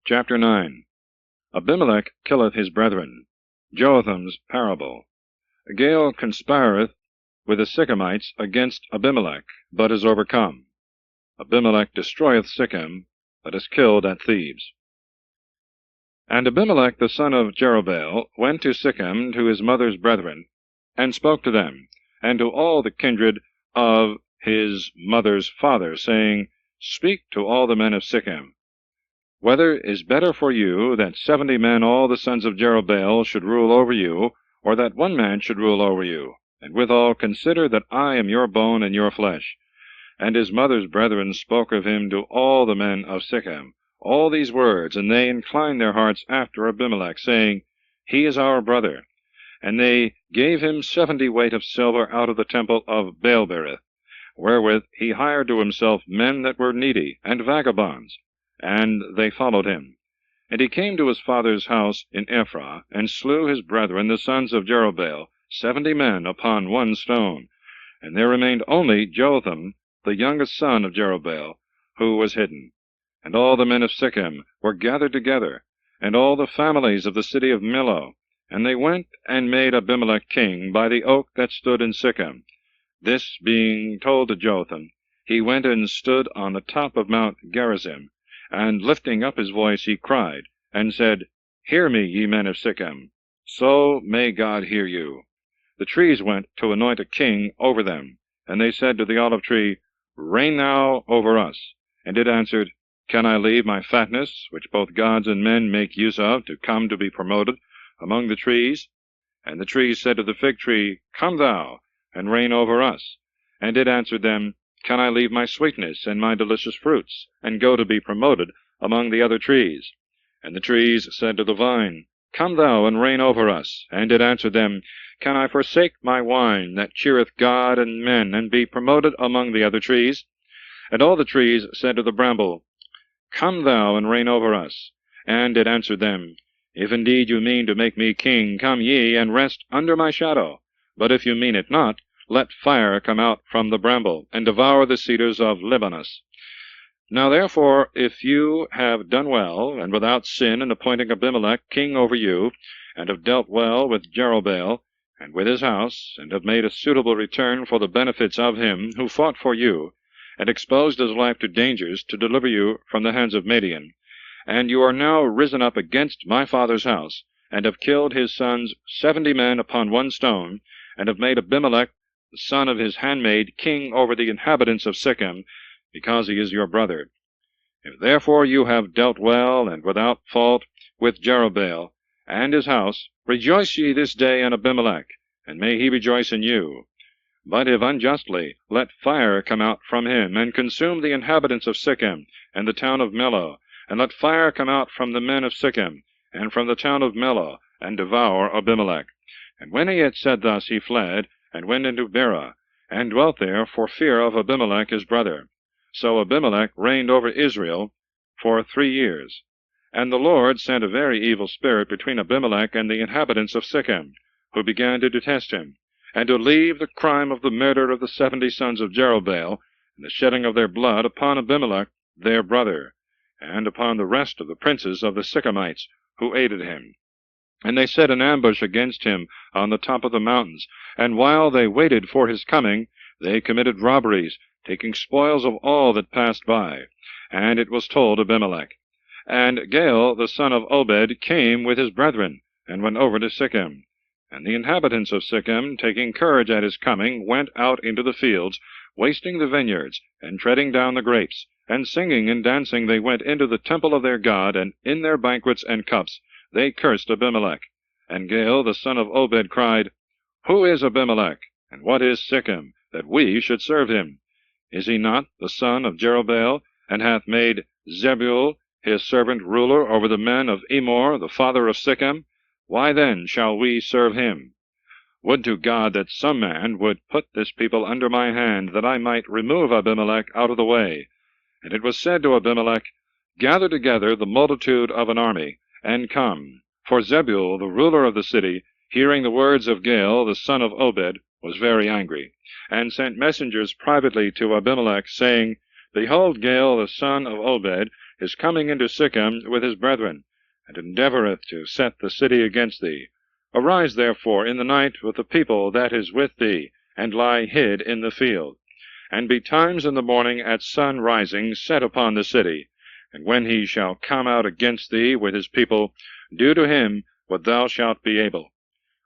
Chapter 9. Abimelech killeth his brethren. Joatham's parable. Gaal conspireth with the Sychemites against Abimelech, but is overcome. Abimelech destroyeth Sichem, but is killed at Thebes. And Abimelech the son of Jerubbaal went to Sichem to his mother's brethren, and spoke to them, and to all the kindred of his mother's father, saying, Speak to all the men of Sichem, whether it is better for you that 70 men, all the sons of Jerubbaal, should rule over you, or that 1 man should rule over you? And withal consider that I am your bone and your flesh. And his mother's brethren spoke of him to all the men of Sichem all these words, and they inclined their hearts after Abimelech, saying, He is our brother. And they gave him 70 weight of silver out of the temple of Baalberith, wherewith he hired to himself men that were needy and vagabonds. And they followed him. And he came to his father's house in Ephraim, and slew his brethren, the sons of Jerubbaal, 70 men upon 1 stone. And there remained only Jotham, the youngest son of Jerubbaal, who was hidden. And all the men of Sichem were gathered together, and all the families of the city of Millo. And they went and made Abimelech king by the oak that stood in Sichem. This being told to Jotham, he went and stood on the top of Mount Gerizim, and lifting up his voice he cried, and said, Hear me, ye men of Sichem, so may God hear you. The trees went to anoint a king over them, and they said to the olive tree, Reign thou over us. And it answered, Can I leave my fatness, which both gods and men make use of, to come to be promoted among the trees? And the trees said to the fig tree, Come thou, and reign over us. And it answered them, Can I leave my sweetness and my delicious fruits, and go to be promoted among the other trees? And the trees said to the vine, Come thou, and reign over us. And it answered them, Can I forsake my wine, that cheereth God and men, and be promoted among the other trees? And all the trees said to the bramble, Come thou, and reign over us. And it answered them, If indeed you mean to make me king, come ye, and rest under my shadow. But if you mean it not, let fire come out from the bramble, and devour the cedars of Libanus. Now therefore, if you have done well, and without sin, in appointing Abimelech king over you, and have dealt well with Jerubbaal, and with his house, and have made a suitable return for the benefits of him who fought for you, and exposed his life to dangers to deliver you from the hands of Midian, and you are now risen up against my father's house, and have killed his sons 70 men upon 1 stone, and have made Abimelech, the son of his handmaid, king over the inhabitants of Sichem, because he is your brother. If therefore you have dealt well and without fault with Jerubbaal and his house, rejoice ye this day in Abimelech, and may he rejoice in you. But if unjustly, let fire come out from him, and consume the inhabitants of Sichem, and the town of Millo, and let fire come out from the men of Sichem, and from the town of Millo, and devour Abimelech. And when he had said thus, he fled, and went into Berah, and dwelt there for fear of Abimelech his brother. So Abimelech reigned over Israel for 3 years. And the Lord sent a very evil spirit between Abimelech and the inhabitants of Sichem, who began to detest him, and to leave the crime of the murder of the 70 sons of Jerubbaal, and the shedding of their blood, upon Abimelech their brother, and upon the rest of the princes of the Sychemites, who aided him. And they set an ambush against him on the top of the mountains, and while they waited for his coming, they committed robberies, taking spoils of all that passed by. And it was told Abimelech. And Gaal the son of Obed came with his brethren, and went over to Sichem. And the inhabitants of Sichem, taking courage at his coming, went out into the fields, wasting the vineyards, and treading down the grapes. And singing and dancing they went into the temple of their God, and in their banquets and cups they cursed Abimelech. And Gaal the son of Obed cried, Who is Abimelech, and what is Sichem, that we should serve him? Is he not the son of Jerubbaal, and hath made Zebul his servant ruler over the men of Emor, the father of Sichem? Why then shall we serve him? Would to God that some man would put this people under my hand, that I might remove Abimelech out of the way. And it was said to Abimelech, Gather together the multitude of an army, and come. For Zebul, the ruler of the city, hearing the words of Gaal the son of Obed, was very angry, and sent messengers privately to Abimelech, saying, Behold, Gaal the son of Obed is coming into Shechem with his brethren, and endeavoureth to set the city against thee. Arise therefore in the night with the people that is with thee, and lie hid in the field. And betimes in the morning at sun rising set upon the city. And when he shall come out against thee with his people, do to him what thou shalt be able.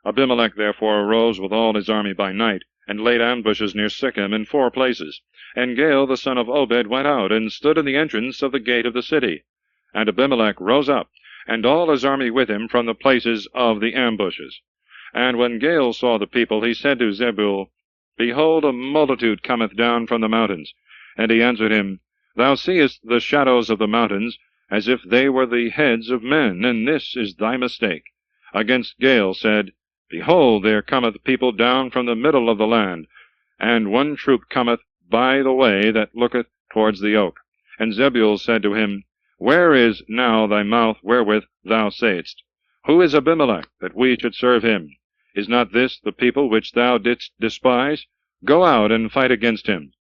Abimelech therefore arose with all his army by night, and laid ambushes near Shechem in 4 places. And Gaal the son of Obed went out, and stood in the entrance of the gate of the city. And Abimelech rose up, and all his army with him from the places of the ambushes. And when Gaal saw the people, he said to Zebul, Behold, a multitude cometh down from the mountains. And he answered him, Thou seest the shadows of the mountains, as if they were the heads of men, and this is thy mistake. Against Gaal said, Behold, there cometh people down from the middle of the land, and one troop cometh by the way that looketh towards the oak. And Zebul said to him, Where is now thy mouth wherewith thou sayest, Who is Abimelech, that we should serve him? Is not this the people which thou didst despise? Go out and fight against him.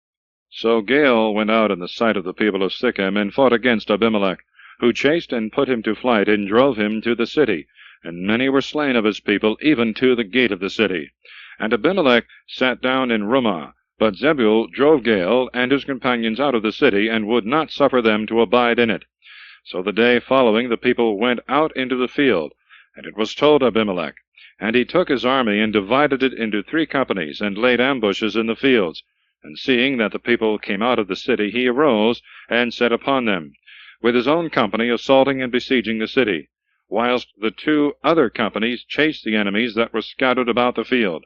So Gaal went out in the sight of the people of Shechem, and fought against Abimelech, who chased and put him to flight, and drove him to the city. And many were slain of his people, even to the gate of the city. And Abimelech sat down in Rumah, but Zebul drove Gaal and his companions out of the city, and would not suffer them to abide in it. So the day following the people went out into the field, and it was told Abimelech. And he took his army, and divided it into 3 companies, and laid ambushes in the fields. And seeing that the people came out of the city, he arose, and set upon them, with his own company assaulting and besieging the city, whilst the 2 other companies chased the enemies that were scattered about the field.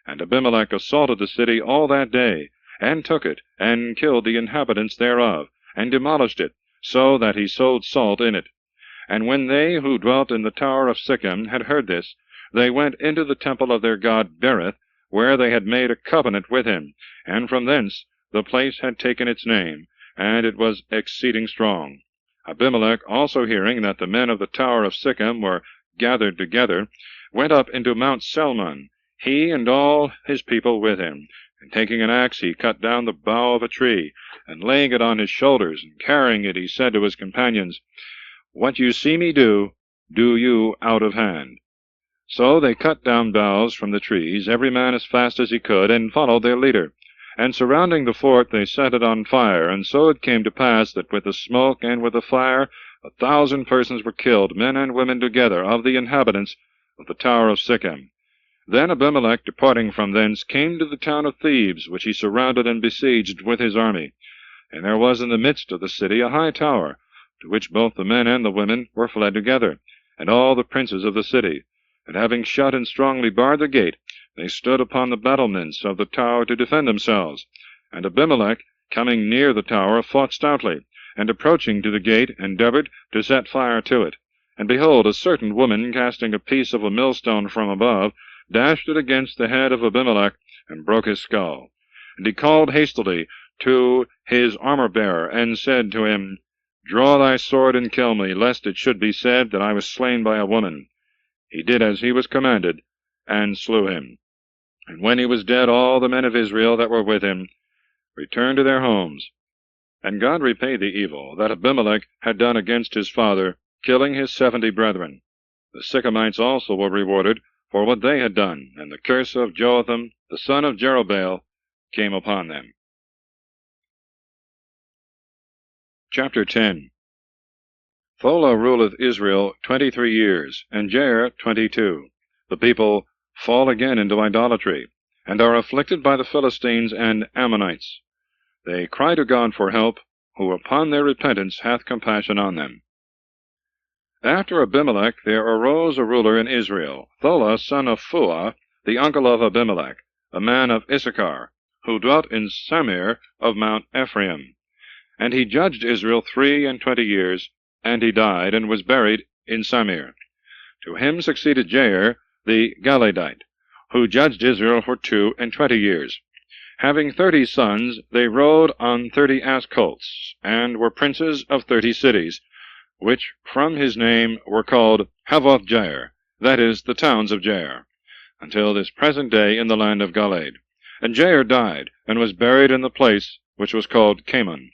And Abimelech assaulted the city all that day, and took it, and killed the inhabitants thereof, and demolished it, so that he sowed salt in it. And when they who dwelt in the tower of Shechem had heard this, they went into the temple of their god Berith, where they had made a covenant with him, and from thence the place had taken its name, and it was exceeding strong. Abimelech, also hearing that the men of the tower of Shechem were gathered together, went up into Mount Selmon, he and all his people with him. And taking an axe, he cut down the bough of a tree, and laying it on his shoulders, and carrying it, he said to his companions, What you see me do, do you out of hand. So they cut down boughs from the trees, every man as fast as he could, and followed their leader. And surrounding the fort, they set it on fire. And so it came to pass that with the smoke and with the fire 1,000 persons were killed, men and women together, of the inhabitants of the tower of Shechem. Then Abimelech, departing from thence, came to the town of Thebes, which he surrounded and besieged with his army. And there was in the midst of the city a high tower, to which both the men and the women were fled together, and all the princes of the city. And having shut and strongly barred the gate, they stood upon the battlements of the tower to defend themselves. And Abimelech, coming near the tower, fought stoutly, and approaching to the gate, endeavored to set fire to it. And behold, a certain woman, casting a piece of a millstone from above, dashed it against the head of Abimelech, and broke his skull. And he called hastily to his armor-bearer, and said to him, Draw thy sword and kill me, lest it should be said that I was slain by a woman. He did as he was commanded, and slew him. And when he was dead, all the men of Israel that were with him returned to their homes. And God repaid the evil that Abimelech had done against his father, killing his 70 brethren. The Shechemites also were rewarded for what they had done, and the curse of Jotham, the son of Jerubbaal, came upon them. Chapter 10. Thola ruleth Israel 23 years, and Jair 22. The people fall again into idolatry, and are afflicted by the Philistines and Ammonites. They cry to God for help, who upon their repentance hath compassion on them. After Abimelech there arose a ruler in Israel, Thola son of Phua, the uncle of Abimelech, a man of Issachar, who dwelt in Samir of Mount Ephraim. And he judged Israel 23 years, and he died, and was buried in Samir. To him succeeded Jair the Galadite, who judged Israel for 22 years. Having 30 sons, they rode on 30 ass colts, and were princes of 30 cities, which from his name were called Havoth Jair, that is, the towns of Jair, until this present day in the land of Galaad. And Jair died, and was buried in the place which was called Camon.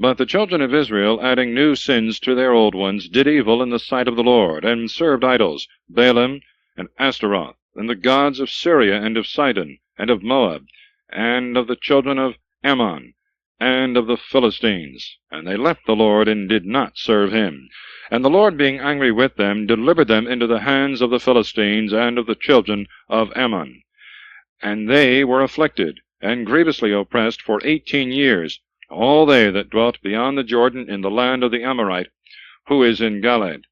But the children of Israel, adding new sins to their old ones, did evil in the sight of the Lord, and served idols, Baalim and Ashtaroth, and the gods of Syria and of Sidon, and of Moab, and of the children of Ammon, and of the Philistines. And they left the Lord, and did not serve him. And the Lord, being angry with them, delivered them into the hands of the Philistines and of the children of Ammon. And they were afflicted, and grievously oppressed for 18 years, all they that dwelt beyond the Jordan in the land of the Amorite, who is in Galaad,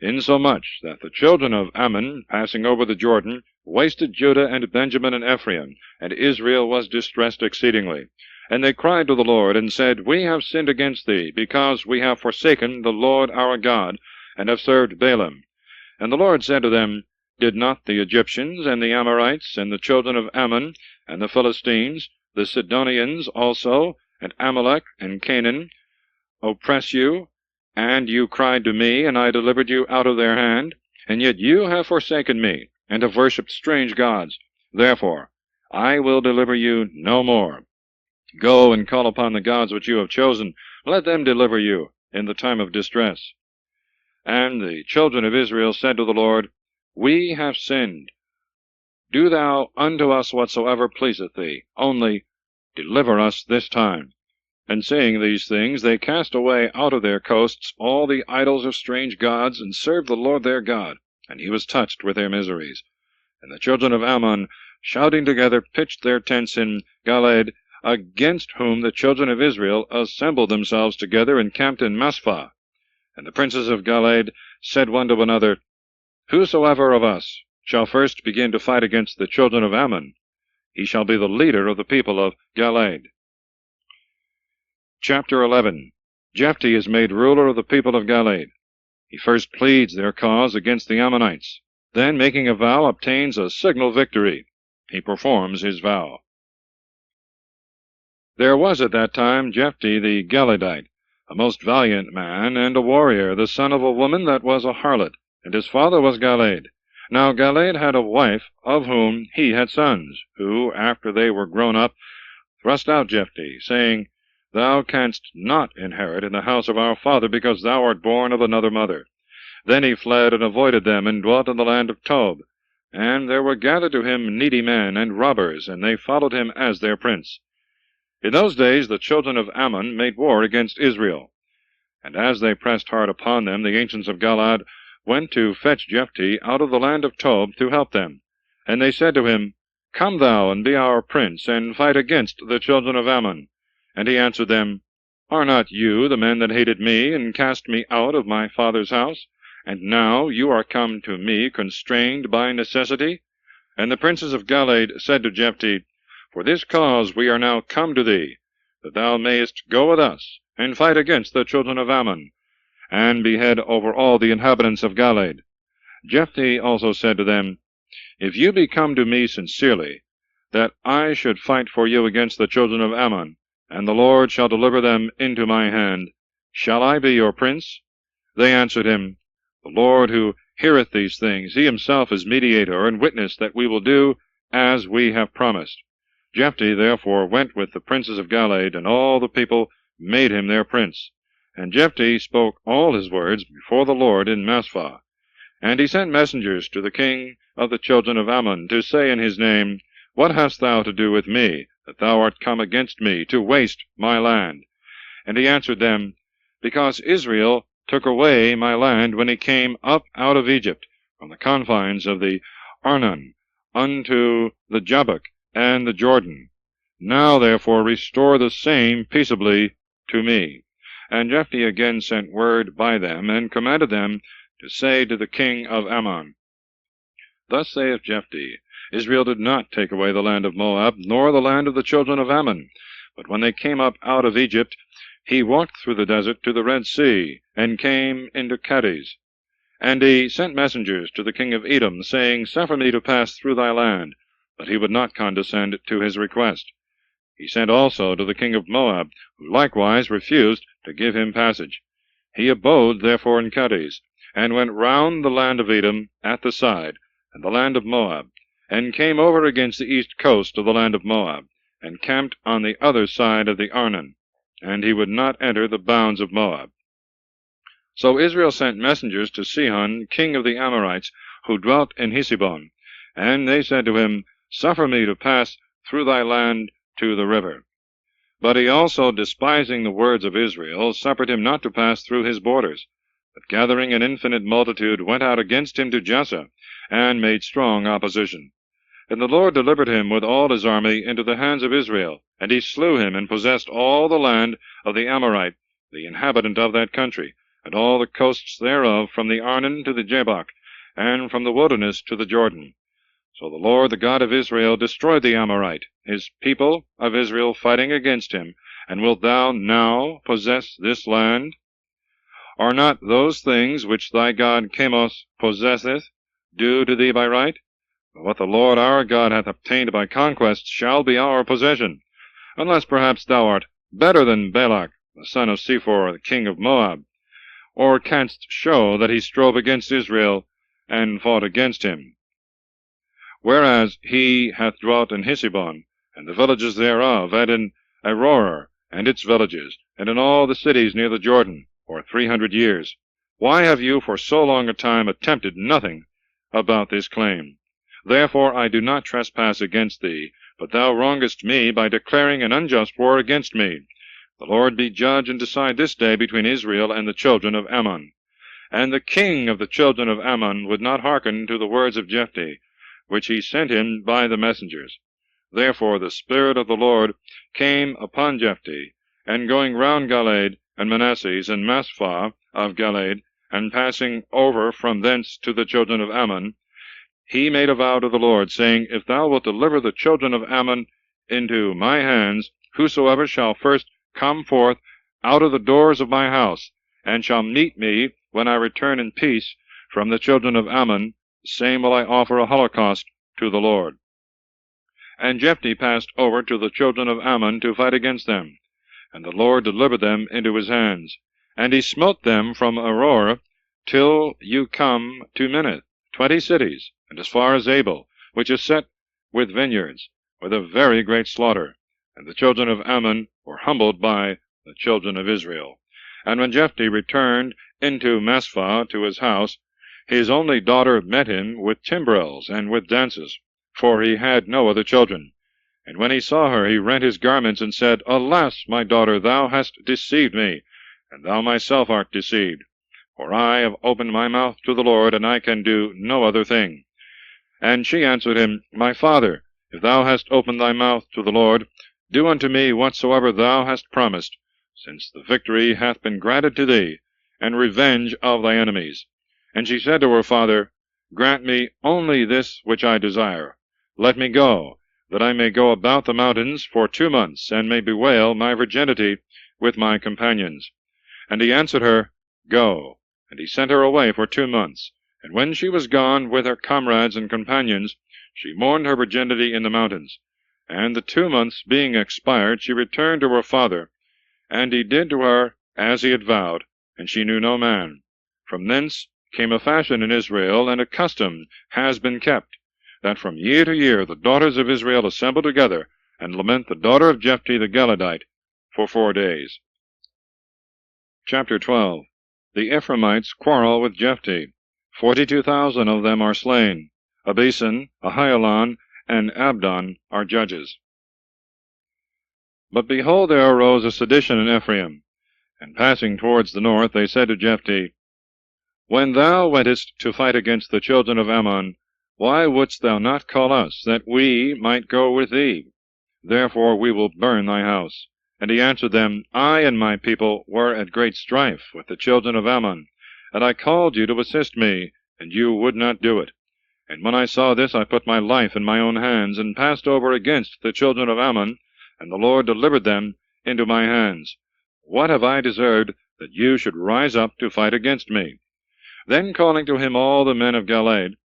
insomuch that the children of Ammon, passing over the Jordan, wasted Judah and Benjamin and Ephraim, and Israel was distressed exceedingly. And they cried to the Lord, and said, We have sinned against thee, because we have forsaken the Lord our God, and have served Baalim. And the Lord said to them, Did not the Egyptians, and the Amorites, and the children of Ammon, and the Philistines, the Sidonians also, and Amalek, and Canaan, oppress you? And you cried to me, and I delivered you out of their hand. And yet you have forsaken me, and have worshipped strange gods. Therefore I will deliver you no more. Go and call upon the gods which you have chosen. Let them deliver you in the time of distress. And the children of Israel said to the Lord, We have sinned. Do thou unto us whatsoever pleaseth thee, only deliver us this time. And saying these things, they cast away out of their coasts all the idols of strange gods, and served the Lord their God, and he was touched with their miseries. And the children of Ammon, shouting together, pitched their tents in Galaad, against whom the children of Israel assembled themselves together and camped in Masphah. And the princes of Galaad said one to another, Whosoever of us shall first begin to fight against the children of Ammon, he shall be the leader of the people of Galaad. Chapter 11. Jephthah is made ruler of the people of Galaad. He first pleads their cause against the Ammonites, then, making a vow, obtains a signal victory. He performs his vow. There was at that time Jephthah the Galaadite, a most valiant man, and a warrior, the son of a woman that was a harlot, and his father was Galaad. Now Galaad had a wife, of whom he had sons, who, after they were grown up, thrust out Jephthah, saying, Thou canst not inherit in the house of our father, because thou art born of another mother. Then he fled and avoided them, and dwelt in the land of Tob. And there were gathered to him needy men and robbers, and they followed him as their prince. In those days the children of Ammon made war against Israel. And as they pressed hard upon them, the ancients of Galaad went to fetch Jephthah out of the land of Tob to help them. And they said to him, Come thou and be our prince, and fight against the children of Ammon. And he answered them, Are not you the men that hated me, and cast me out of my father's house? And now you are come to me constrained by necessity? And the princes of Galaad said to Jephthah, For this cause we are now come to thee, that thou mayest go with us, and fight against the children of Ammon, and be head over all the inhabitants of Galaad. Jephthah also said to them, If you be come to me sincerely, that I should fight for you against the children of Ammon, and the Lord shall deliver them into my hand, shall I be your prince? They answered him, The Lord who heareth these things, he himself is mediator and witness that we will do as we have promised. Jephthah therefore went with the princes of Galaad, and all the people made him their prince. And Jephthah spoke all his words before the Lord in Masphah. And he sent messengers to the king of the children of Ammon, to say in his name, What hast thou to do with me, that thou art come against me, to waste my land? And he answered them, Because Israel took away my land when he came up out of Egypt, from the confines of the Arnon, unto the Jabbok and the Jordan. Now therefore restore the same peaceably to me. And Jephthah again sent word by them, and commanded them to say to the king of Ammon, Thus saith Jephthah, Israel did not take away the land of Moab, nor the land of the children of Ammon. But when they came up out of Egypt, he walked through the desert to the Red Sea, and came into Cadiz. And he sent messengers to the king of Edom, saying, Suffer me to pass through thy land. But he would not condescend to his request. He sent also to the king of Moab, who likewise refused to give him passage. He abode therefore in Cadiz, and went round the land of Edom at the side, and the land of Moab, and came over against the east coast of the land of Moab, and camped on the other side of the Arnon. and he would not enter the bounds of Moab. So Israel sent messengers to Sihon, king of the Amorites, who dwelt in Heshbon, and they said to him, Suffer me to pass through thy land to the river. But he also, despising the words of Israel, suffered him not to pass through his borders, but gathering an infinite multitude, went out against him to Jessa, and made strong opposition. And the Lord delivered him with all his army into the hands of Israel, and he slew him, and possessed all the land of the Amorite, the inhabitant of that country, and all the coasts thereof, from the Arnon to the Jabbok, and from the wilderness to the Jordan. So the Lord, the God of Israel, destroyed the Amorite, his people of Israel fighting against him. And wilt thou now possess this land? Are not those things which thy God Chemosh possesseth due to thee by right? But what the Lord our God hath obtained by conquest shall be our possession, unless perhaps thou art better than Balak, the son of Sephor, the king of Moab, or canst show that he strove against Israel, and fought against him. Whereas he hath dwelt in Heshbon, and the villages thereof, and in Aroer, and its villages, and in all the cities near the Jordan, for 300 years. Why have you for so long a time attempted nothing about this claim? Therefore I do not trespass against thee, but thou wrongest me by declaring an unjust war against me. The Lord be judge and decide this day between Israel and the children of Ammon. And the king of the children of Ammon would not hearken to the words of Jephthah, which he sent him by the messengers. Therefore the Spirit of the Lord came upon Jephthah, and going round Galeed, and Manasseh, and Maspha of Galeed, and passing over from thence to the children of Ammon, he made a vow to the Lord, saying, If thou wilt deliver the children of Ammon into my hands, whosoever shall first come forth out of the doors of my house, and shall meet me when I return in peace from the children of Ammon, the same will I offer a holocaust to the Lord. And Jephthah passed over to the children of Ammon to fight against them, and the Lord delivered them into his hands. And he smote them from Aroer till you come to Minnith, 20 cities, and as far as Abel, which is set with vineyards, with a very great slaughter. And the children of Ammon were humbled by the children of Israel. And when Jephthah returned into Maspha to his house, his only daughter met him with timbrels and with dances, for he had no other children. And when he saw her, he rent his garments, and said, Alas, my daughter, thou hast deceived me, and thou myself art deceived. For I have opened my mouth to the Lord, and I can do no other thing. And she answered him, My father, if thou hast opened thy mouth to the Lord, do unto me whatsoever thou hast promised, since the victory hath been granted to thee, and revenge of thy enemies. And she said to her father, Grant me only this which I desire. Let me go, that I may go about the mountains for 2 months, and may bewail my virginity with my companions. And he answered her, Go. And he sent her away for 2 months. And when she was gone with her comrades and companions, she mourned her virginity in the mountains. And the 2 months being expired, she returned to her father, and he did to her as he had vowed, and she knew no man. From thence came a fashion in Israel, and a custom has been kept, that from year to year the daughters of Israel assemble together, and lament the daughter of Jephthah the Gileadite for 4 days. Chapter 12. The Ephraimites quarrel with Jephthah. 42,000 of them are slain. Abisan, Ahialan, and Abdon are judges. But behold, there arose a sedition in Ephraim, and passing towards the north, they said to Jephthah, When thou wentest to fight against the children of Ammon, why wouldst thou not call us, that we might go with thee? Therefore we will burn thy house. And he answered them, I and my people were at great strife with the children of Ammon, and I called you to assist me, and you would not do it. And when I saw this, I put my life in my own hands, and passed over against the children of Ammon, and the Lord delivered them into my hands. What have I deserved, that you should rise up to fight against me? Then calling to him all the men of Galeed,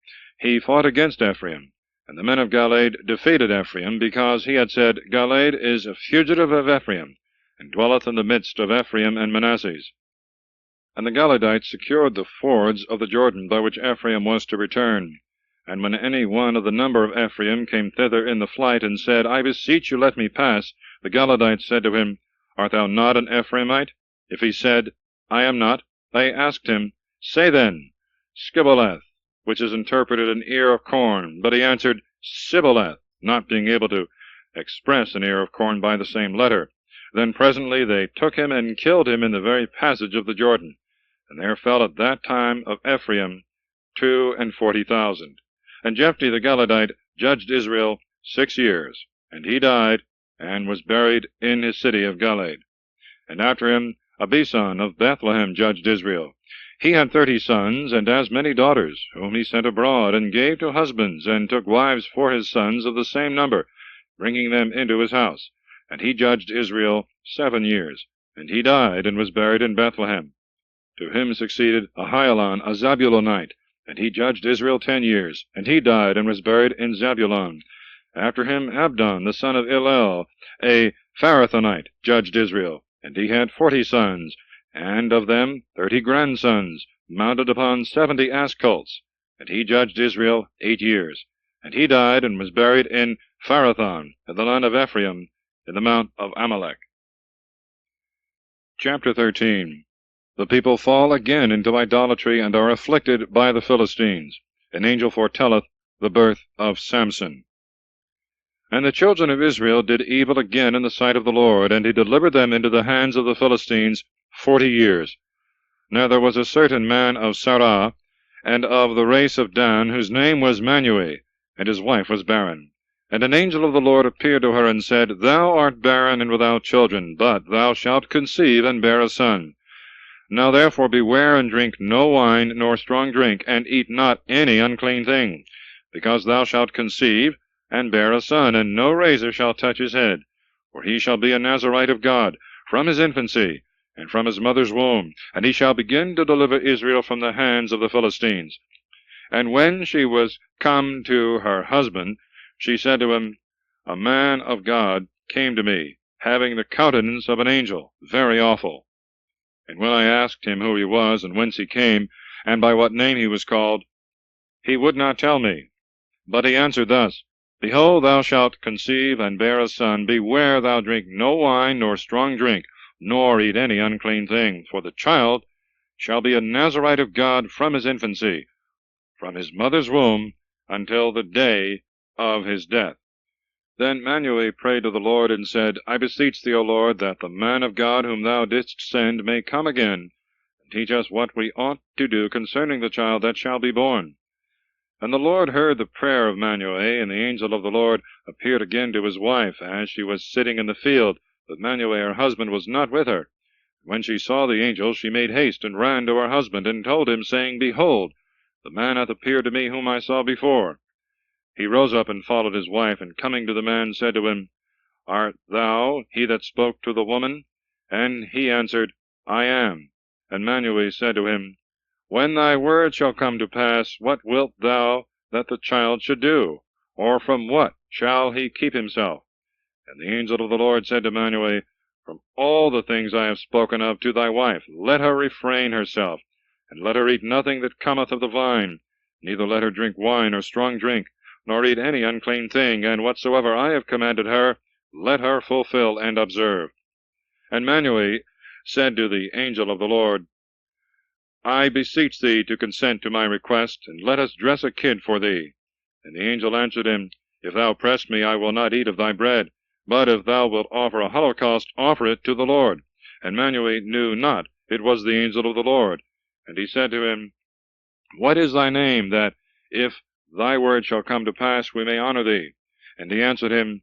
he fought against Ephraim. And the men of Galeed defeated Ephraim, because he had said, Galeed is a fugitive of Ephraim, and dwelleth in the midst of Ephraim and Manasseh. And the Galeedites secured the fords of the Jordan, by which Ephraim was to return. And when any one of the number of Ephraim came thither in the flight, and said, I beseech you, let me pass, the Galeedites said to him, Art thou not an Ephraimite? If he said, I am not, they asked him, Say then, Skibboleth, which is interpreted an ear of corn. But he answered, Sibboleth, not being able to express an ear of corn by the same letter. Then presently they took him and killed him in the very passage of the Jordan. And there fell at that time of Ephraim 42,000. And Jephthah the Gileadite judged Israel 6 years, and he died, and was buried in his city of Gilead. And after him Abison of Bethlehem judged Israel. He had 30 sons, and as many daughters, whom he sent abroad, and gave to husbands, and took wives for his sons of the same number, bringing them into his house. And he judged Israel 7 years, and he died, and was buried in Bethlehem. To him succeeded Ahialon, a Zabulonite, and he judged Israel 10 years, and he died, and was buried in Zabulon. After him Abdon, the son of Hillel, a Pharathonite, judged Israel, and he had 40 sons, and of them 30 grandsons, mounted upon 70 ass colts. And he judged Israel 8 years. And he died, and was buried in Pharathon, in the land of Ephraim, in the mount of Amalek. Chapter 13. The people fall again into idolatry, and are afflicted by the Philistines. An angel foretelleth the birth of Samson. And the children of Israel did evil again in the sight of the Lord, and he delivered them into the hands of the Philistines 40 years. Now there was a certain man of Sarah, and of the race of Dan, whose name was Manuel, and his wife was barren. And an angel of the Lord appeared to her, and said, Thou art barren and without children, but thou shalt conceive and bear a son. Now therefore beware, and drink no wine nor strong drink, and eat not any unclean thing, because thou shalt conceive and bear a son, and no razor shall touch his head, for he shall be a Nazarite of God from his infancy, and from his mother's womb, and he shall begin to deliver Israel from the hands of the Philistines. And when she was come to her husband, she said to him, A man of God came to me, having the countenance of an angel, very awful. And when I asked him who he was, and whence he came, and by what name he was called, he would not tell me. But he answered thus, Behold, thou shalt conceive and bear a son. Beware thou drink no wine nor strong drink, nor eat any unclean thing, for the child shall be a Nazarite of God from his infancy, from his mother's womb, until the day of his death. Then Manuel prayed to the Lord, and said, I beseech thee, O Lord, that the man of God whom thou didst send may come again, and teach us what we ought to do concerning the child that shall be born. And the Lord heard the prayer of Manuel, and the angel of the Lord appeared again to his wife, as she was sitting in the field, but Manuel her husband was not with her. When she saw the angel, she made haste, and ran to her husband, and told him, saying, Behold, the man hath appeared to me whom I saw before. He rose up and followed his wife, and coming to the man, said to him, Art thou he that spoke to the woman? And he answered, I am. And Manuel said to him, When thy word shall come to pass, what wilt thou that the child should do? Or from what shall he keep himself? And the angel of the Lord said to Manuel, From all the things I have spoken of to thy wife, let her refrain herself, and let her eat nothing that cometh of the vine, neither let her drink wine or strong drink, nor eat any unclean thing, and whatsoever I have commanded her, let her fulfill and observe. And Manuel said to the angel of the Lord, I beseech thee to consent to my request, and let us dress a kid for thee. And the angel answered him, If thou press me, I will not eat of thy bread. But if thou wilt offer a holocaust, offer it to the Lord. And Manuel knew not it was the angel of the Lord. And he said to him, What is thy name, that, if thy word shall come to pass, we may honor thee? And he answered him,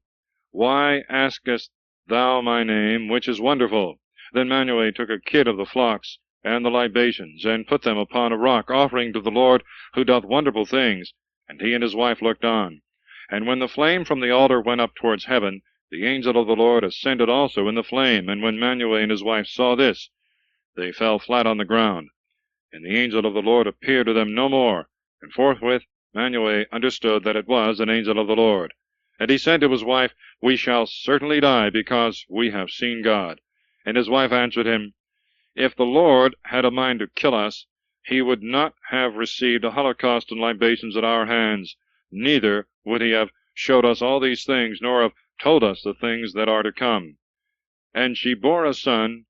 Why askest thou my name, which is wonderful? Then Manuel took a kid of the flocks, and the libations, and put them upon a rock, offering to the Lord, who doth wonderful things. And he and his wife looked on. And when the flame from the altar went up towards heaven, the angel of the Lord ascended also in the flame. And when Manuel and his wife saw this, they fell flat on the ground. And the angel of the Lord appeared to them no more. And forthwith Manuel understood that it was an angel of the Lord. And he said to his wife, We shall certainly die, because we have seen God. And his wife answered him, If the Lord had a mind to kill us, he would not have received a holocaust and libations at our hands, neither would he have showed us all these things, nor have told us the things that are to come. And she bore a son,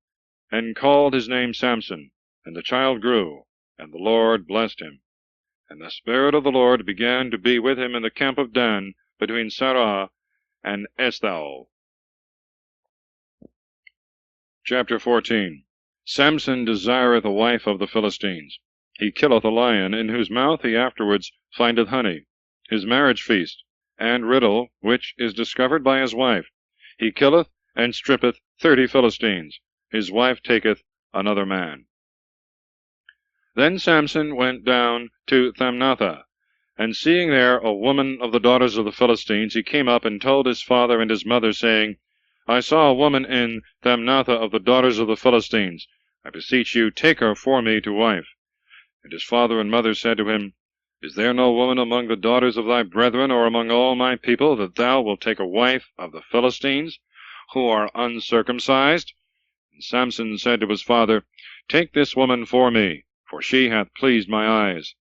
and called his name Samson. And the child grew, and the Lord blessed him. And the Spirit of the Lord began to be with him in the camp of Dan, between Sarah and Eshtaol. Chapter 14. Samson desireth a wife of the Philistines. He killeth a lion, in whose mouth he afterwards findeth honey, his marriage feast, and riddle, which is discovered by his wife. He killeth and strippeth 30 Philistines. His wife taketh another man. Then Samson went down to Thamnathah, and seeing there a woman of the daughters of the Philistines, he came up and told his father and his mother, saying, I saw a woman in Thamnathah of the daughters of the Philistines. I beseech you, take her for me to wife. And his father and mother said to him, Is there no woman among the daughters of thy brethren, or among all my people, that thou wilt take a wife of the Philistines, who are uncircumcised? And Samson said to his father, Take this woman for me, for she hath pleased my eyes.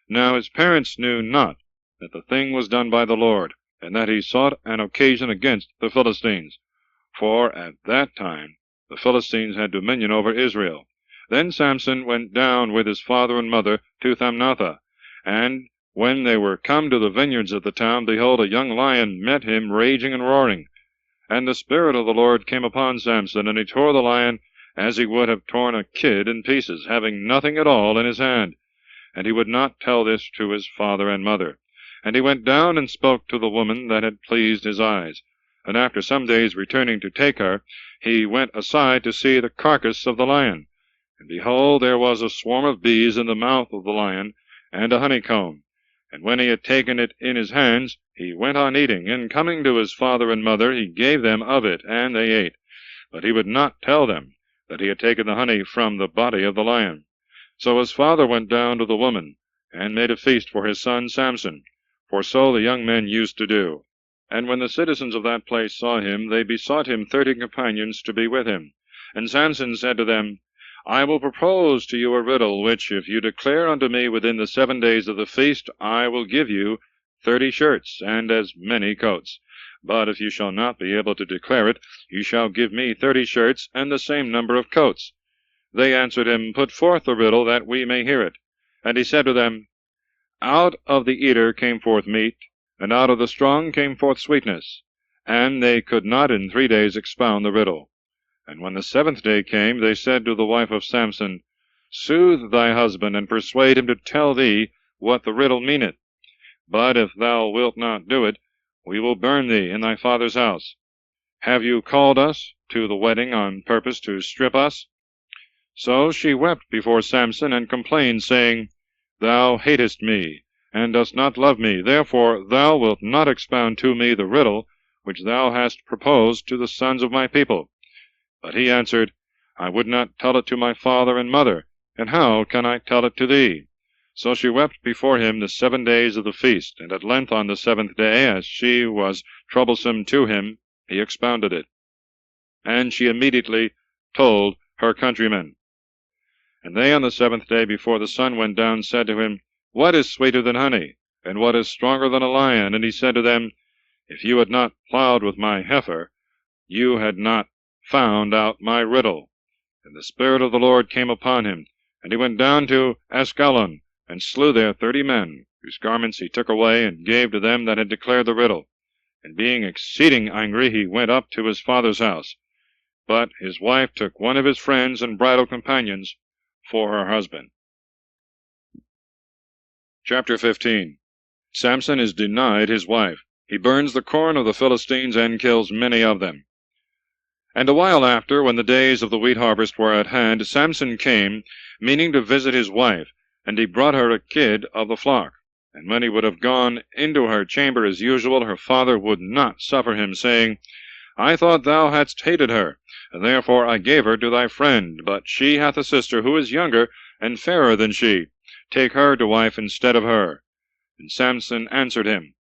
Now his parents knew not that the thing was done by the Lord, and that he sought an occasion against the Philistines. For at that time the Philistines had dominion over Israel. Then Samson went down with his father and mother to Thamnathah, and when they were come to the vineyards of the town, behold, a young lion met him raging and roaring. And the Spirit of the Lord came upon Samson, and he tore the lion as he would have torn a kid in pieces, having nothing at all in his hand. And he would not tell this to his father and mother. And he went down and spoke to the woman that had pleased his eyes. And after some days returning to take her, he went aside to see the carcass of the lion. And behold, there was a swarm of bees in the mouth of the lion, and a honeycomb. And when he had taken it in his hands, he went on eating. And coming to his father and mother, he gave them of it, and they ate. But he would not tell them that he had taken the honey from the body of the lion. So his father went down to the woman, and made a feast for his son Samson, for so the young men used to do. And when the citizens of that place saw him, they besought him 30 companions to be with him. And Samson said to them, I will propose to you a riddle, which, if you declare unto me within the 7 days of the feast, I will give you 30 shirts, and as many coats. But if you shall not be able to declare it, you shall give me 30 shirts, and the same number of coats. They answered him, Put forth the riddle, that we may hear it. And he said to them, Out of the eater came forth meat, and out of the strong came forth sweetness. And they could not in 3 days expound the riddle. And when the 7th day came, they said to the wife of Samson, Soothe thy husband, and persuade him to tell thee what the riddle meaneth. But if thou wilt not do it, we will burn thee in thy father's house. Have you called us to the wedding on purpose to strip us? So she wept before Samson, and complained, saying, Thou hatest me, and dost not love me, therefore thou wilt not expound to me the riddle which thou hast proposed to the sons of my people. But he answered, I would not tell it to my father and mother, and how can I tell it to thee? So she wept before him the 7 days of the feast, and at length on the 7th day, as she was troublesome to him, he expounded it. And she immediately told her countrymen. And they on the 7th day, before the sun went down, said to him, What is sweeter than honey, and what is stronger than a lion? And he said to them, If you had not plowed with my heifer, you had not found out my riddle. And the Spirit of the Lord came upon him, and he went down to Ascalon, and slew there 30 men, whose garments he took away, and gave to them that had declared the riddle. And being exceeding angry, he went up to his father's house. But his wife took one of his friends and bridal companions for her husband. Chapter 15. Samson is denied his wife. He burns the corn of the Philistines, and kills many of them. And a while after, when the days of the wheat harvest were at hand, Samson came, meaning to visit his wife, and he brought her a kid of the flock. And when he would have gone into her chamber as usual, her father would not suffer him, saying, I thought thou hadst hated her, and therefore I gave her to thy friend. But she hath a sister who is younger and fairer than she. Take her to wife instead of her. And Samson answered him,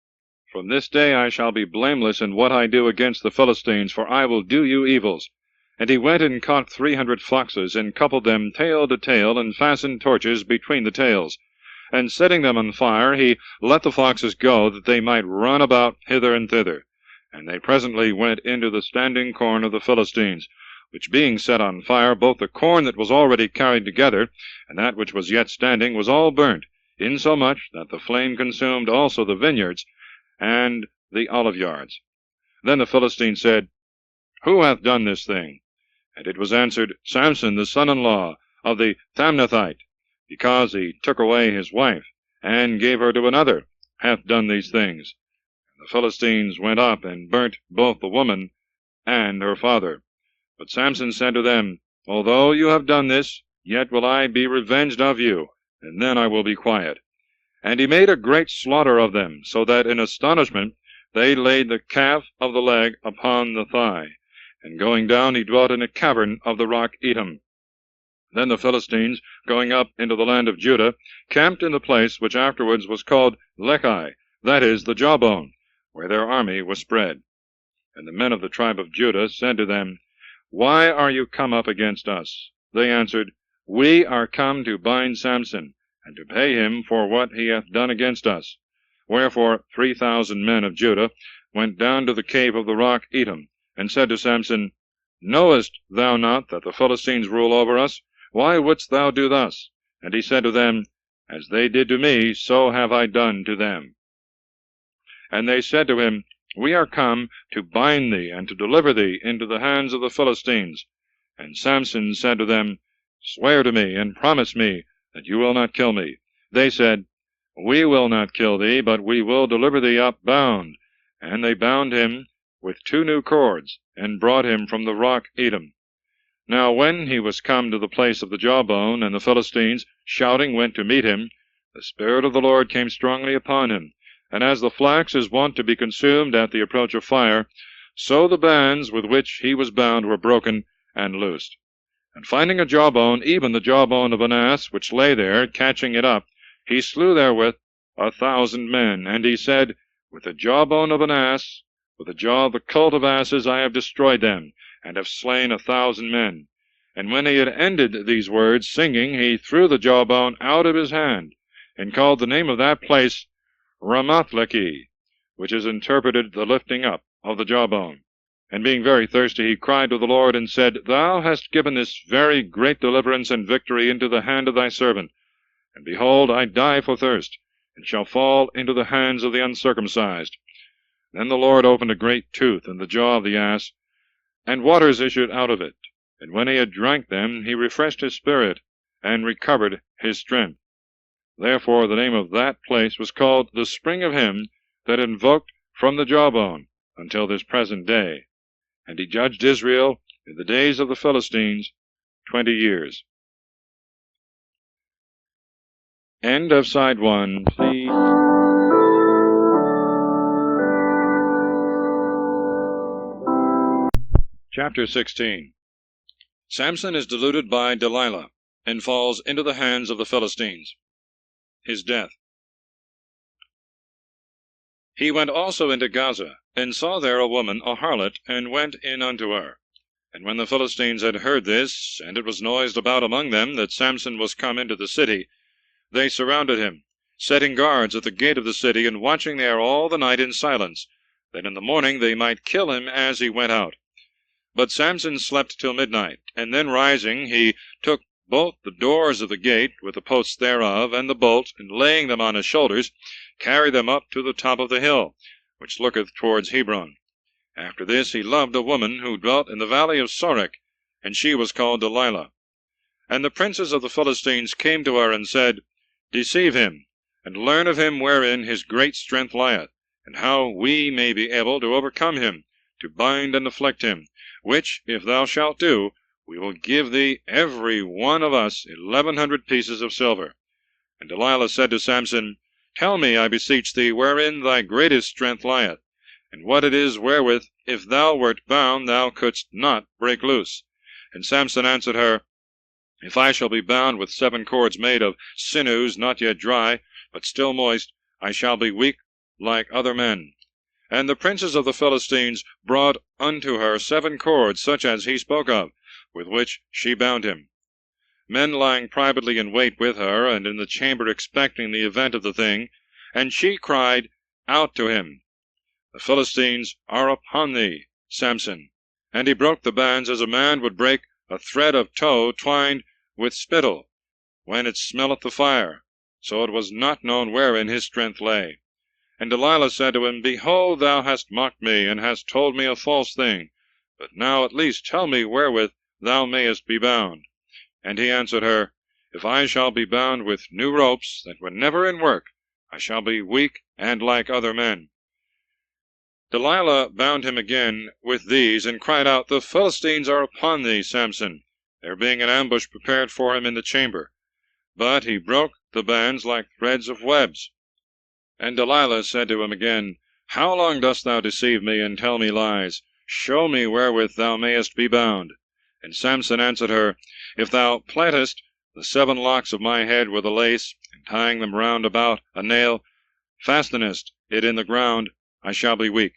From this day I shall be blameless in what I do against the Philistines, for I will do you evils. And he went and caught 300 foxes, and coupled them tail to tail, and fastened torches between the tails. And setting them on fire, he let the foxes go, that they might run about hither and thither. And they presently went into the standing corn of the Philistines. which being set on fire, both the corn that was already carried together, and that which was yet standing, was all burnt, insomuch that the flame consumed also the vineyards and the oliveyards. Then the Philistines said, Who hath done this thing? And it was answered, Samson, the son-in-law of the Thamnathite, because he took away his wife, and gave her to another, hath done these things. And the Philistines went up and burnt both the woman and her father. But Samson said to them, Although you have done this, yet will I be revenged of you, and then I will be quiet. And he made a great slaughter of them, so that in astonishment they laid the calf of the leg upon the thigh. And going down, he dwelt in a cavern of the rock Etam. Then the Philistines, going up into the land of Judah, camped in the place which afterwards was called Lechi, that is, the jawbone, where their army was spread. And the men of the tribe of Judah said to them, Why are you come up against us? They answered, We are come to bind Samson, and to pay him for what he hath done against us. Wherefore 3,000 men of Judah went down to the cave of the rock Etam, and said to Samson, Knowest thou not that the Philistines rule over us? Why wouldst thou do thus? And he said to them, As they did to me, so have I done to them. And they said to him, We are come to bind thee, and to deliver thee into the hands of the Philistines. And Samson said to them, Swear to me, and promise me that you will not kill me. They said, We will not kill thee, but we will deliver thee up bound. And they bound him with 2 new cords, and brought him from the rock Etam. Now when he was come to the place of the jawbone, and the Philistines, shouting, went to meet him, the Spirit of the Lord came strongly upon him. And as the flax is wont to be consumed at the approach of fire, so the bands with which he was bound were broken and loosed. And finding a jawbone, even the jawbone of an ass, which lay there, catching it up, he slew therewith 1,000 men. And he said, With the jawbone of an ass, with the jaw of the colt of asses, I have destroyed them, and have slain 1,000 men. And when he had ended these words, singing, he threw the jawbone out of his hand, and called the name of that place Ramathlehi, which is interpreted the lifting up of the jawbone. And being very thirsty, he cried to the Lord, and said, Thou hast given this very great deliverance and victory into the hand of thy servant. And behold, I die for thirst, and shall fall into the hands of the uncircumcised. Then the Lord opened a great tooth in the jaw of the ass, and waters issued out of it. And when he had drank them, he refreshed his spirit, and recovered his strength. Therefore the name of that place was called the Spring of him that invoked from the jawbone, until this present day. And he judged Israel in the days of the Philistines 20 years. End of side 1, please. Chapter 16. Samson is deluded by Delilah, and falls into the hands of the Philistines. His death. He went also into Gaza, and saw there a woman, a harlot, and went in unto her. And when the Philistines had heard this, and it was noised about among them that Samson was come into the city, they surrounded him, setting guards at the gate of the city, and watching there all the night in silence, that in the morning they might kill him as he went out. But Samson slept till midnight, and then rising, he took both the doors of the gate, with the posts thereof, and the bolt, and laying them on his shoulders, carried them up to the top of the hill, which looketh towards Hebron. After this he loved a woman who dwelt in the valley of Sorek, and she was called Delilah. And the princes of the Philistines came to her, and said, Deceive him, and learn of him wherein his great strength lieth, and how we may be able to overcome him, to bind and afflict him, which, if thou shalt do, we will give thee every one of us 1,100 pieces of silver. And Delilah said to Samson, Tell me, I beseech thee, wherein thy greatest strength lieth, and what it is wherewith, if thou wert bound, thou couldst not break loose. And Samson answered her, If I shall be bound with 7 cords made of sinews not yet dry, but still moist, I shall be weak like other men. And the princes of the Philistines brought unto her 7 cords, such as he spoke of, with which she bound him. Men lying privately in wait with her, and in the chamber expecting the event of the thing, and she cried out to him, The Philistines are upon thee, Samson. And he broke the bands as a man would break a thread of tow twined with spittle, when it smelleth the fire. So it was not known wherein his strength lay. And Delilah said to him, Behold, thou hast mocked me, and hast told me a false thing. But now at least tell me wherewith thou mayest be bound. And he answered her, If I shall be bound with new ropes, that were never in work, I shall be weak and like other men. Delilah bound him again with these, and cried out, The Philistines are upon thee, Samson, there being an ambush prepared for him in the chamber. But he broke the bands like threads of webs. And Delilah said to him again, How long dost thou deceive me, and tell me lies? Show me wherewith thou mayest be bound. And Samson answered her, If thou plaitest the 7 locks of my head with a lace, and tying them round about a nail, fastenest it in the ground, I shall be weak.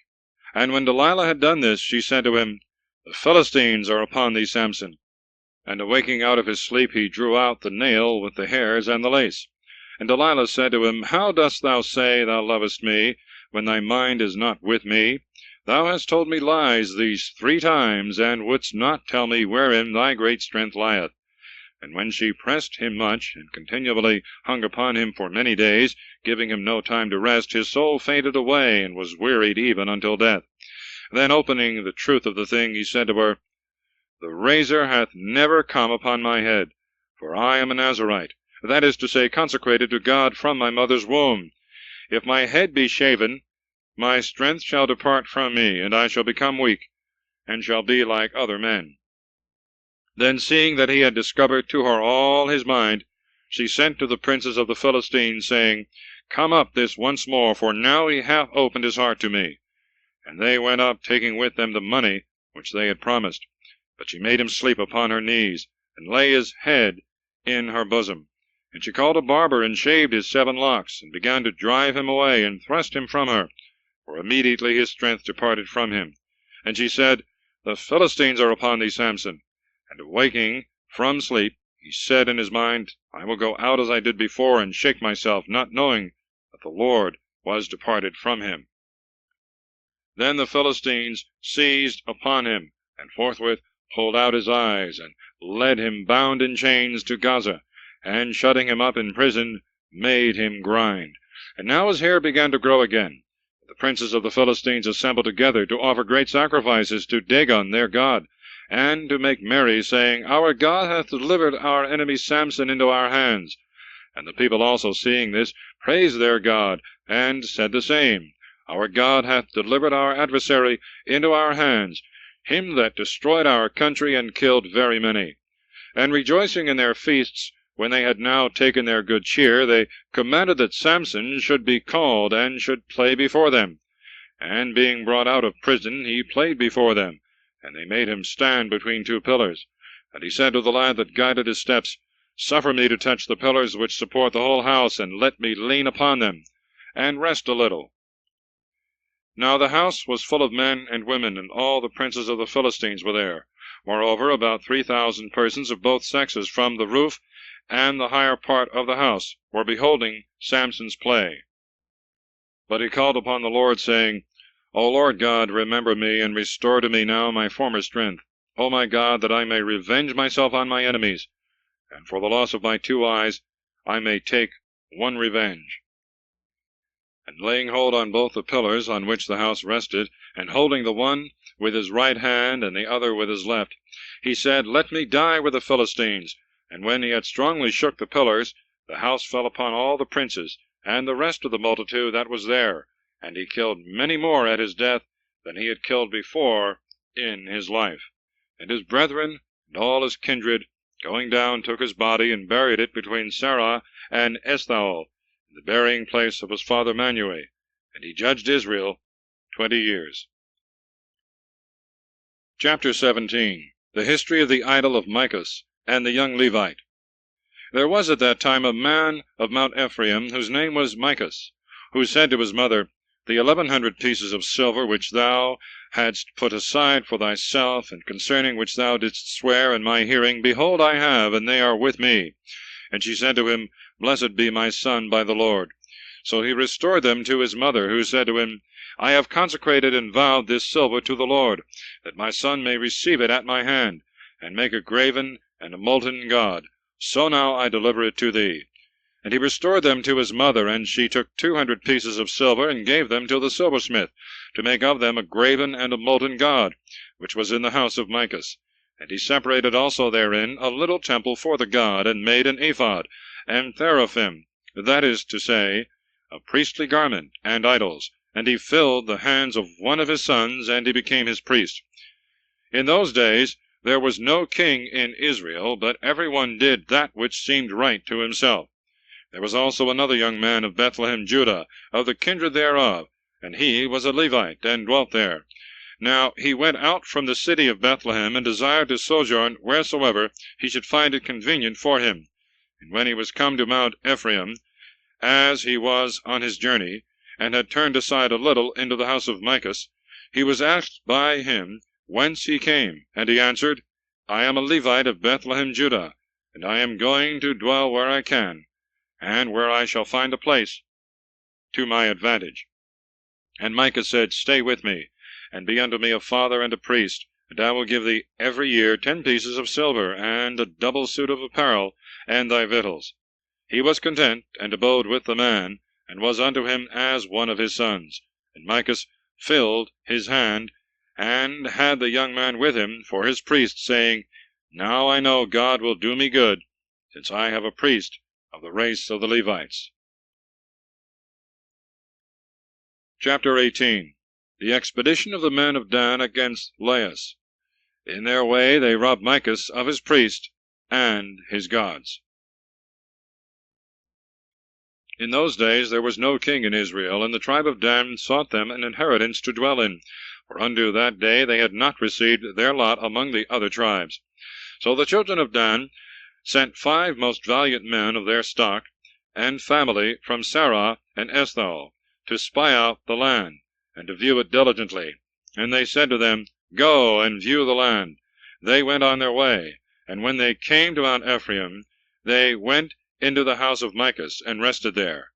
And when Delilah had done this, she said to him, The Philistines are upon thee, Samson. And awaking out of his sleep, he drew out the nail with the hairs and the lace. And Delilah said to him, How dost thou say thou lovest me, when thy mind is not with me? Thou hast told me lies these 3 times, and wouldst not tell me wherein thy great strength lieth. And when she pressed him much, and continually hung upon him for many days, giving him no time to rest, his soul fainted away, and was wearied even until death. Then opening the truth of the thing, he said to her, The razor hath never come upon my head, for I am a Nazarite, that is to say, consecrated to God from my mother's womb. If my head be shaven, my strength shall depart from me, and I shall become weak, and shall be like other men. Then, seeing that he had discovered to her all his mind, she sent to the princes of the Philistines, saying, Come up this once more, for now he hath opened his heart to me. And they went up, taking with them the money which they had promised. But she made him sleep upon her knees, and lay his head in her bosom. And she called a barber, and shaved his 7 locks, and began to drive him away, and thrust him from her. For immediately his strength departed from him. And she said, The Philistines are upon thee, Samson. And awaking from sleep, he said in his mind, I will go out as I did before, and shake myself, not knowing that the Lord was departed from him. Then the Philistines seized upon him, and forthwith pulled out his eyes, and led him bound in chains to Gaza, and shutting him up in prison, made him grind. And now his hair began to grow again. The princes of the Philistines assembled together to offer great sacrifices to Dagon their god, and to make merry, saying, Our God hath delivered our enemy Samson into our hands. And the people also, seeing this, praised their God, and said the same, Our God hath delivered our adversary into our hands, him that destroyed our country, and killed very many. And rejoicing in their feasts, when they had now taken their good cheer, they commanded that Samson should be called, and should play before them. And being brought out of prison, he played before them. And they made him stand between 2 pillars. And he said to the lad that guided his steps, Suffer me to touch the pillars which support the whole house, and let me lean upon them, and rest a little. Now the house was full of men and women, and all the princes of the Philistines were there. Moreover, about 3,000 persons of both sexes, from the roof and the higher part of the house, were beholding Samson's play. But he called upon the Lord, saying, O Lord God, remember me, and restore to me now my former strength. O my God, that I may revenge myself on my enemies, and for the loss of my 2 eyes I may take one revenge. And laying hold on both the pillars on which the house rested, and holding the one with his right hand and the other with his left, he said, Let me die with the Philistines. And when he had strongly shook the pillars, the house fell upon all the princes, and the rest of the multitude that was there, and he killed many more at his death than he had killed before in his life. And his brethren and all his kindred, going down, took his body, and buried it between Sarah and Eshtaol, in the burying place of his father Manuel. And he judged Israel 20 years. Chapter 17. The history of the idol of Micus, and the young Levite. There was at that time a man of Mount Ephraim, whose name was Micus, who said to his mother, The 1,100 pieces of silver which thou hadst put aside for thyself, and concerning which thou didst swear in my hearing, behold, I have, and they are with me. And she said to him, Blessed be my son by the Lord. So he restored them to his mother, who said to him, I have consecrated and vowed this silver to the Lord, that my son may receive it at my hand, and make a graven and a molten god. So now I deliver it to thee. And he restored them to his mother, and she took 200 pieces of silver, and gave them to the silversmith, to make of them a graven and a molten god, which was in the house of Micus. And he separated also therein a little temple for the god, and made an ephod, and teraphim, that is to say, a priestly garment, and idols. And he filled the hands of one of his sons, and he became his priest. In those days there was no king in Israel, but every one did that which seemed right to himself. There was also another young man of Bethlehem, Judah, of the kindred thereof, and he was a Levite, and dwelt there. Now he went out from the city of Bethlehem, and desired to sojourn wheresoever he should find it convenient for him. And when he was come to Mount Ephraim, as he was on his journey, and had turned aside a little into the house of Micus, he was asked by him whence he came, and he answered, I am a Levite of Bethlehem, Judah, and I am going to dwell where I can, and where I shall find a place to my advantage. And Micah said, Stay with me, and be unto me a father and a priest, and I will give thee every year 10 pieces of silver, and a double suit of apparel, and thy victuals. He was content, and abode with the man, and was unto him as one of his sons. And Micah filled his hand, and had the young man with him for his priest, saying, Now I know God will do me good, since I have a priest of the race of the Levites. Chapter 18. The expedition of the men of Dan against Laius. In their way they robbed Micah of his priest and his gods. In those days there was no king in Israel, and the tribe of Dan sought them an inheritance to dwell in, for unto that day they had not received their lot among the other tribes. So the children of Dan sent 5 most valiant men of their stock and family from Sarah and Eshthal, to spy out the land, and to view it diligently. And they said to them, Go and view the land. They went on their way, and when they came to Mount Ephraim, they went into the house of Micah, and rested there.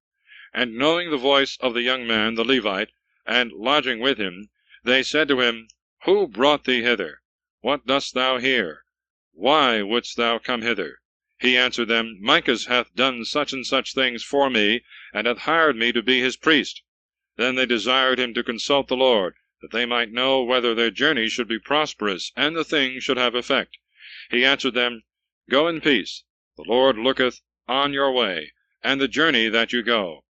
And knowing the voice of the young man, the Levite, and lodging with him, they said to him, Who brought thee hither? What dost thou here? Why wouldst thou come hither? He answered them, Micah hath done such and such things for me, and hath hired me to be his priest. Then they desired him to consult the Lord, that they might know whether their journey should be prosperous, and the thing should have effect. He answered them, Go in peace. The Lord looketh on your way, and the journey that you go.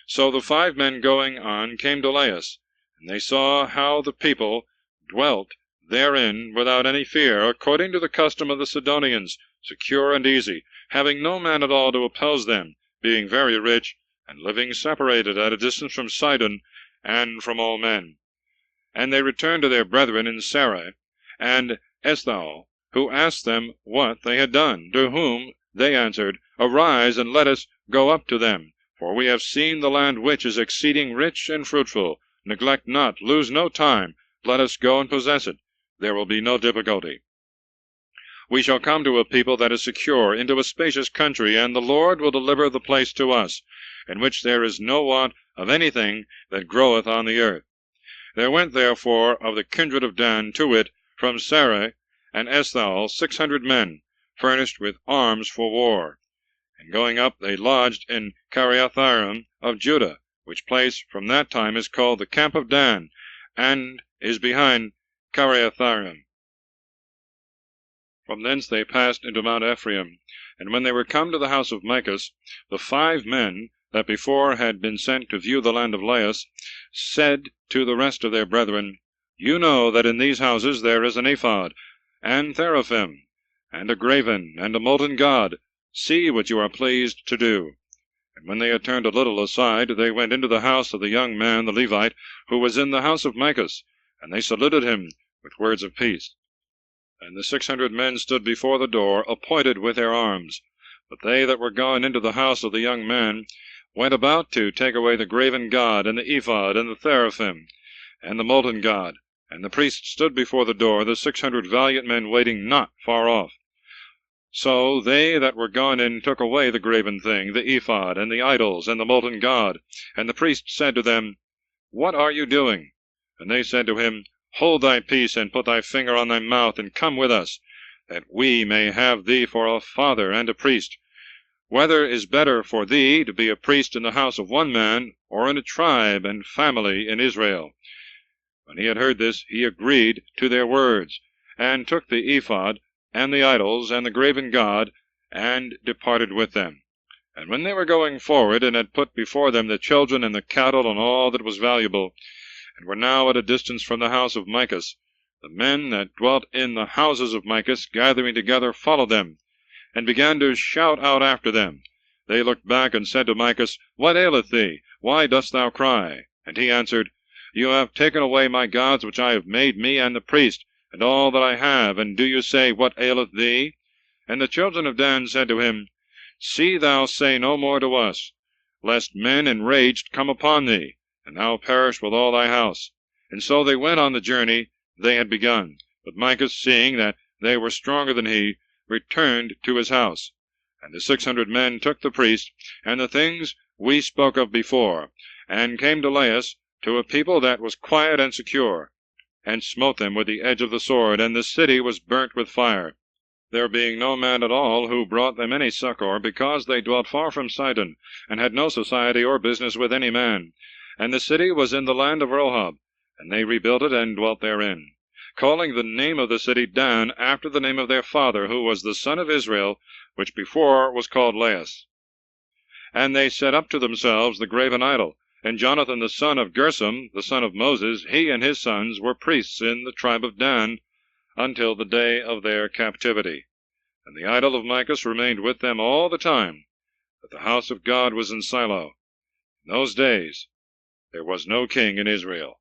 So the 5 men going on came to Laius, and they saw how the people dwelt therein without any fear, according to the custom of the Sidonians, secure and easy, having no man at all to oppose them, being very rich, and living separated at a distance from Sidon and from all men. And they returned to their brethren in Sarai and Eshthal, who asked them what they had done, to whom they answered, Arise, and let us go up to them, for we have seen the land which is exceeding rich and fruitful. Neglect not, lose no time, let us go and possess it. There will be no difficulty. We shall come to a people that is secure, into a spacious country, and the Lord will deliver the place to us, in which there is no want of anything that groweth on the earth. There went therefore of the kindred of Dan to it from Sarai and Eshthal 600 men, furnished with arms for war. And going up they lodged in Kiriathaim of Judah, which place from that time is called the camp of Dan, and is behind Kiriathaim. From thence they passed into Mount Ephraim, and when they were come to the house of Micah, the 5 men that before had been sent to view the land of Laius said to the rest of their brethren, You know that in these houses there is an ephod, and teraphim, and a graven, and a molten god. See what you are pleased to do. And when they had turned a little aside, they went into the house of the young man the Levite, who was in the house of Micah, and they saluted him with words of peace. And the 600 men stood before the door, appointed with their arms. But they that were gone into the house of the young man went about to take away the graven god, and the ephod, and the teraphim, and the molten god. And the priest stood before the door, the 600 valiant men waiting not far off. So they that were gone in took away the graven thing, the ephod, and the idols, and the molten god. And the priest said to them, what are you doing? And they said to him, Hold thy peace, and put thy finger on thy mouth, and come with us, that we may have thee for a father and a priest. Whether is better for thee to be a priest in the house of one man, or in a tribe and family in Israel? When he had heard this, he agreed to their words, and took the ephod, and the idols, and the graven god, and departed with them. And when they were going forward, and had put before them the children and the cattle and all that was valuable, and were now at a distance from the house of Micus, the men that dwelt in the houses of Micus, gathering together, followed them, and began to shout out after them. They looked back, and said to Micus, What aileth thee? Why dost thou cry? And he answered, You have taken away my gods which I have made, me and the priest, and all that I have, and do you say, What aileth thee? And the children of Dan said to him, See thou say no more to us, lest men enraged come upon thee, and thou perish with all thy house. And so they went on the journey they had begun. But Micus, seeing that they were stronger than he, returned to his house. And the 600 men took the priest, and the things we spoke of before, and came to Laius, to a people that was quiet and secure, and smote them with the edge of the sword, and the city was burnt with fire, there being no man at all who brought them any succor, because they dwelt far from Sidon, and had no society or business with any man. And the city was in the land of Rehob, and they rebuilt it and dwelt therein, calling the name of the city Dan, after the name of their father, who was the son of Israel, which before was called Laius. And they set up to themselves the graven idol, and Jonathan the son of Gershom, the son of Moses, he and his sons were priests in the tribe of Dan, until the day of their captivity. And the idol of Micus remained with them all the time that the house of God was in Shiloh. In those days there was no king in Israel.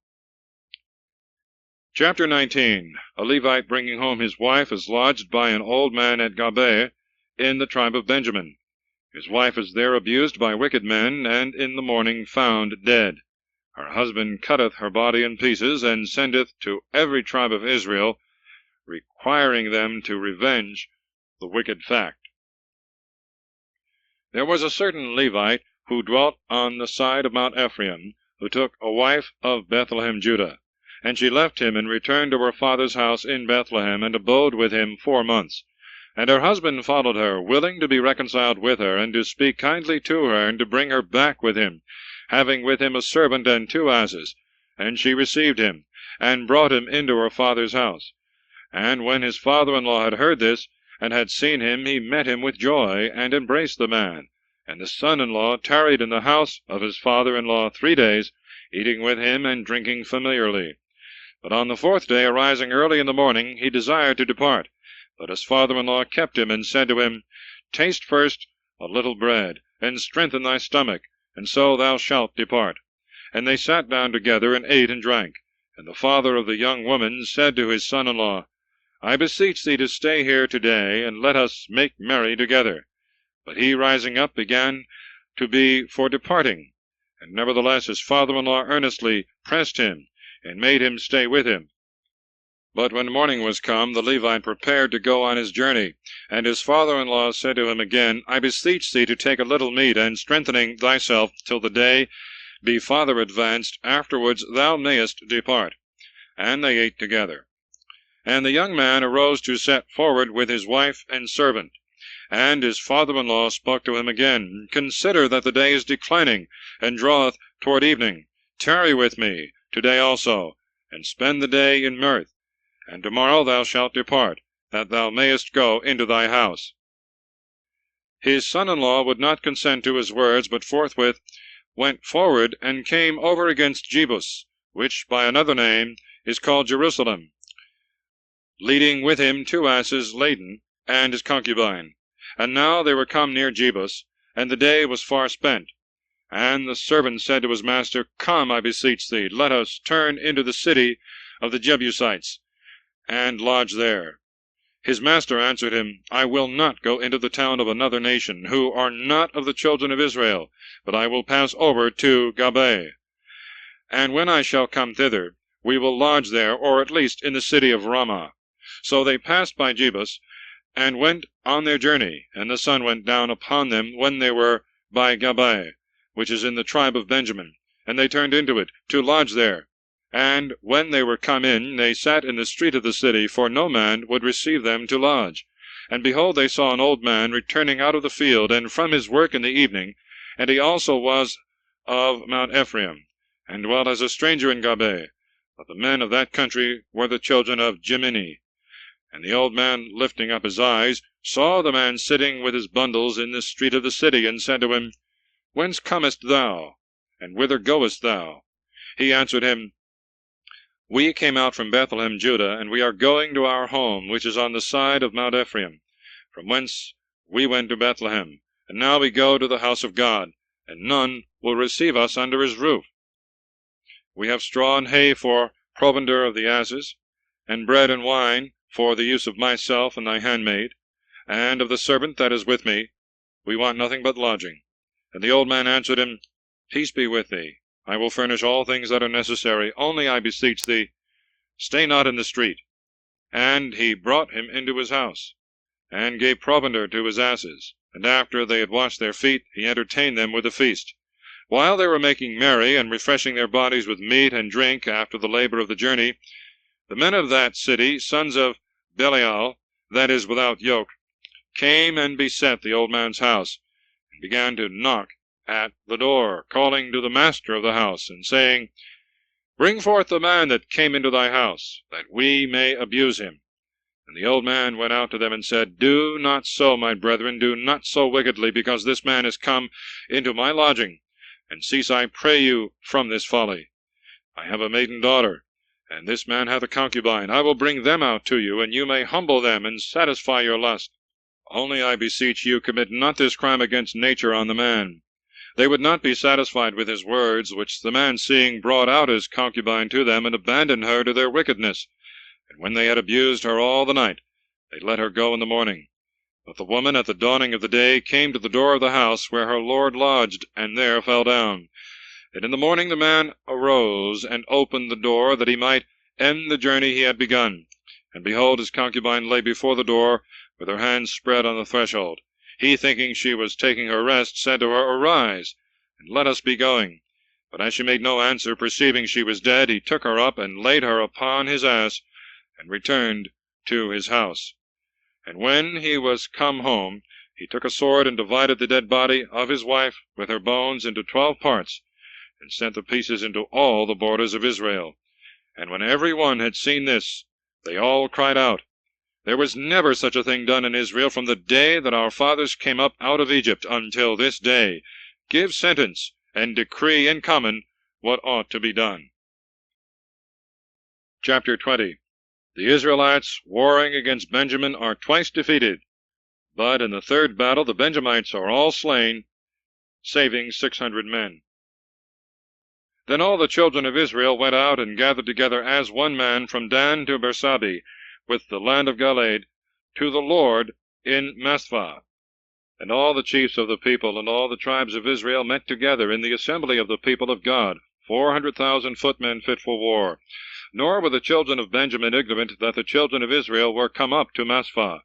Chapter 19. A Levite bringing home his wife is lodged by an old man at Douay, in the tribe of Benjamin. His wife is there abused by wicked men, and in the morning found dead. Her husband cutteth her body in pieces, and sendeth to every tribe of Israel, requiring them to revenge the wicked fact. There was a certain Levite who dwelt on the side of Mount Ephraim, who took a wife of Bethlehem, Judah. And she left him, and returned to her father's house in Bethlehem, and abode with him 4 months. And her husband followed her, willing to be reconciled with her, and to speak kindly to her, and to bring her back with him, having with him a servant and 2 asses. And she received him, and brought him into her father's house. And when his father-in-law had heard this, and had seen him, he met him with joy, and embraced the man. And the son-in-law tarried in the house of his father-in-law 3 days, eating with him and drinking familiarly. But on the 4th day, arising early in the morning, he desired to depart. But his father-in-law kept him, and said to him, Taste first a little bread, and strengthen thy stomach, and so thou shalt depart. And they sat down together, and ate and drank. And the father of the young woman said to his son-in-law, I beseech thee to stay here today, and let us make merry together. But he, rising up, began to be for departing. And nevertheless his father-in-law earnestly pressed him, and made him stay with him. But when morning was come, the Levite prepared to go on his journey. And his father-in-law said to him again, I beseech thee to take a little meat, and strengthening thyself till the day be farther advanced, afterwards thou mayest depart. And they ate together. And the young man arose to set forward with his wife and servant. And his father-in-law spoke to him again, Consider that the day is declining, and draweth toward evening. Tarry with me today also, and spend the day in mirth. And tomorrow thou shalt depart, that thou mayest go into thy house. His son-in-law would not consent to his words, but forthwith went forward, and came over against Jebus, which by another name is called Jerusalem, leading with him 2 asses laden, and his concubine. And now they were come near Jebus, and the day was far spent. And the servant said to his master, Come, I beseech thee, let us turn into the city of the Jebusites, and lodge there. His master answered him, I will not go into the town of another nation, who are not of the children of Israel, but I will pass over to Douay. And when I shall come thither, we will lodge there, or at least in the city of Ramah. So they passed by Jebus, and went on their journey, and the sun went down upon them when they were by Douay, which is in the tribe of Benjamin. and they turned into it, to lodge there. And when they were come in, they sat in the street of the city, for no man would receive them to lodge. And behold, they saw an old man returning out of the field, and from his work in the evening, and he also was of Mount Ephraim, and dwelt as a stranger in Gabeh. But the men of that country were the children of Jemini. And the old man, lifting up his eyes, saw the man sitting with his bundles in the street of the city, and said to him, Whence comest thou, and whither goest thou? He answered him, We came out from Bethlehem, Judah, and we are going to our home, which is on the side of Mount Ephraim, from whence we went to Bethlehem. And now we go to the house of God, and none will receive us under his roof. We have straw and hay for provender of the asses, and bread and wine for the use of myself and thy handmaid, and of the servant that is with me. We want nothing but lodging. And the old man answered him, Peace be with thee. I will furnish all things that are necessary. Only, I beseech thee, stay not in the street. And he brought him into his house, and gave provender to his asses. And after they had washed their feet, he entertained them with a feast. While they were making merry, and refreshing their bodies with meat and drink after the labor of the journey, the men of that city, sons of Belial, that is, without yoke, came and beset the old man's house, and began to knock at the door, calling to the master of the house, and saying, Bring forth the man that came into thy house, that we may abuse him. And the old man went out to them, and said, Do not so, my brethren, do not so wickedly, because this man is come into my lodging, and cease, I pray you, from this folly. I have a maiden daughter, and this man hath a concubine. I will bring them out to you, and you may humble them, and satisfy your lust. Only, I beseech you, commit not this crime against nature on the man. They would not be satisfied with his words, which the man seeing brought out his concubine to them, and abandoned her to their wickedness. And when they had abused her all the night, they let her go in the morning. But the woman at the dawning of the day came to the door of the house where her lord lodged, and there fell down. And in the morning the man arose, and opened the door, that he might end the journey he had begun. And behold, his concubine lay before the door, with her hands spread on the threshold. He, thinking she was taking her rest, said to her, Arise, and let us be going. But as she made no answer, perceiving she was dead, he took her up, and laid her upon his ass, and returned to his house. And when he was come home, he took a sword, and divided the dead body of his wife with her bones into 12 parts, and sent the pieces into all the borders of Israel. And when every one had seen this, they all cried out, There was never such a thing done in Israel from the day that our fathers came up out of Egypt until this day. Give sentence, and decree in common what ought to be done. Chapter 20. The Israelites warring against Benjamin are twice defeated, but in the third battle the Benjamites are all slain, saving 600 men. Then all the children of Israel went out and gathered together as one man from Dan to Bersabeh, with the land of Galeed, to the Lord in Masphah. And all the chiefs of the people and all the tribes of Israel met together in the assembly of the people of God, 400,000 footmen fit for war. Nor were the children of Benjamin ignorant that the children of Israel were come up to Masphah.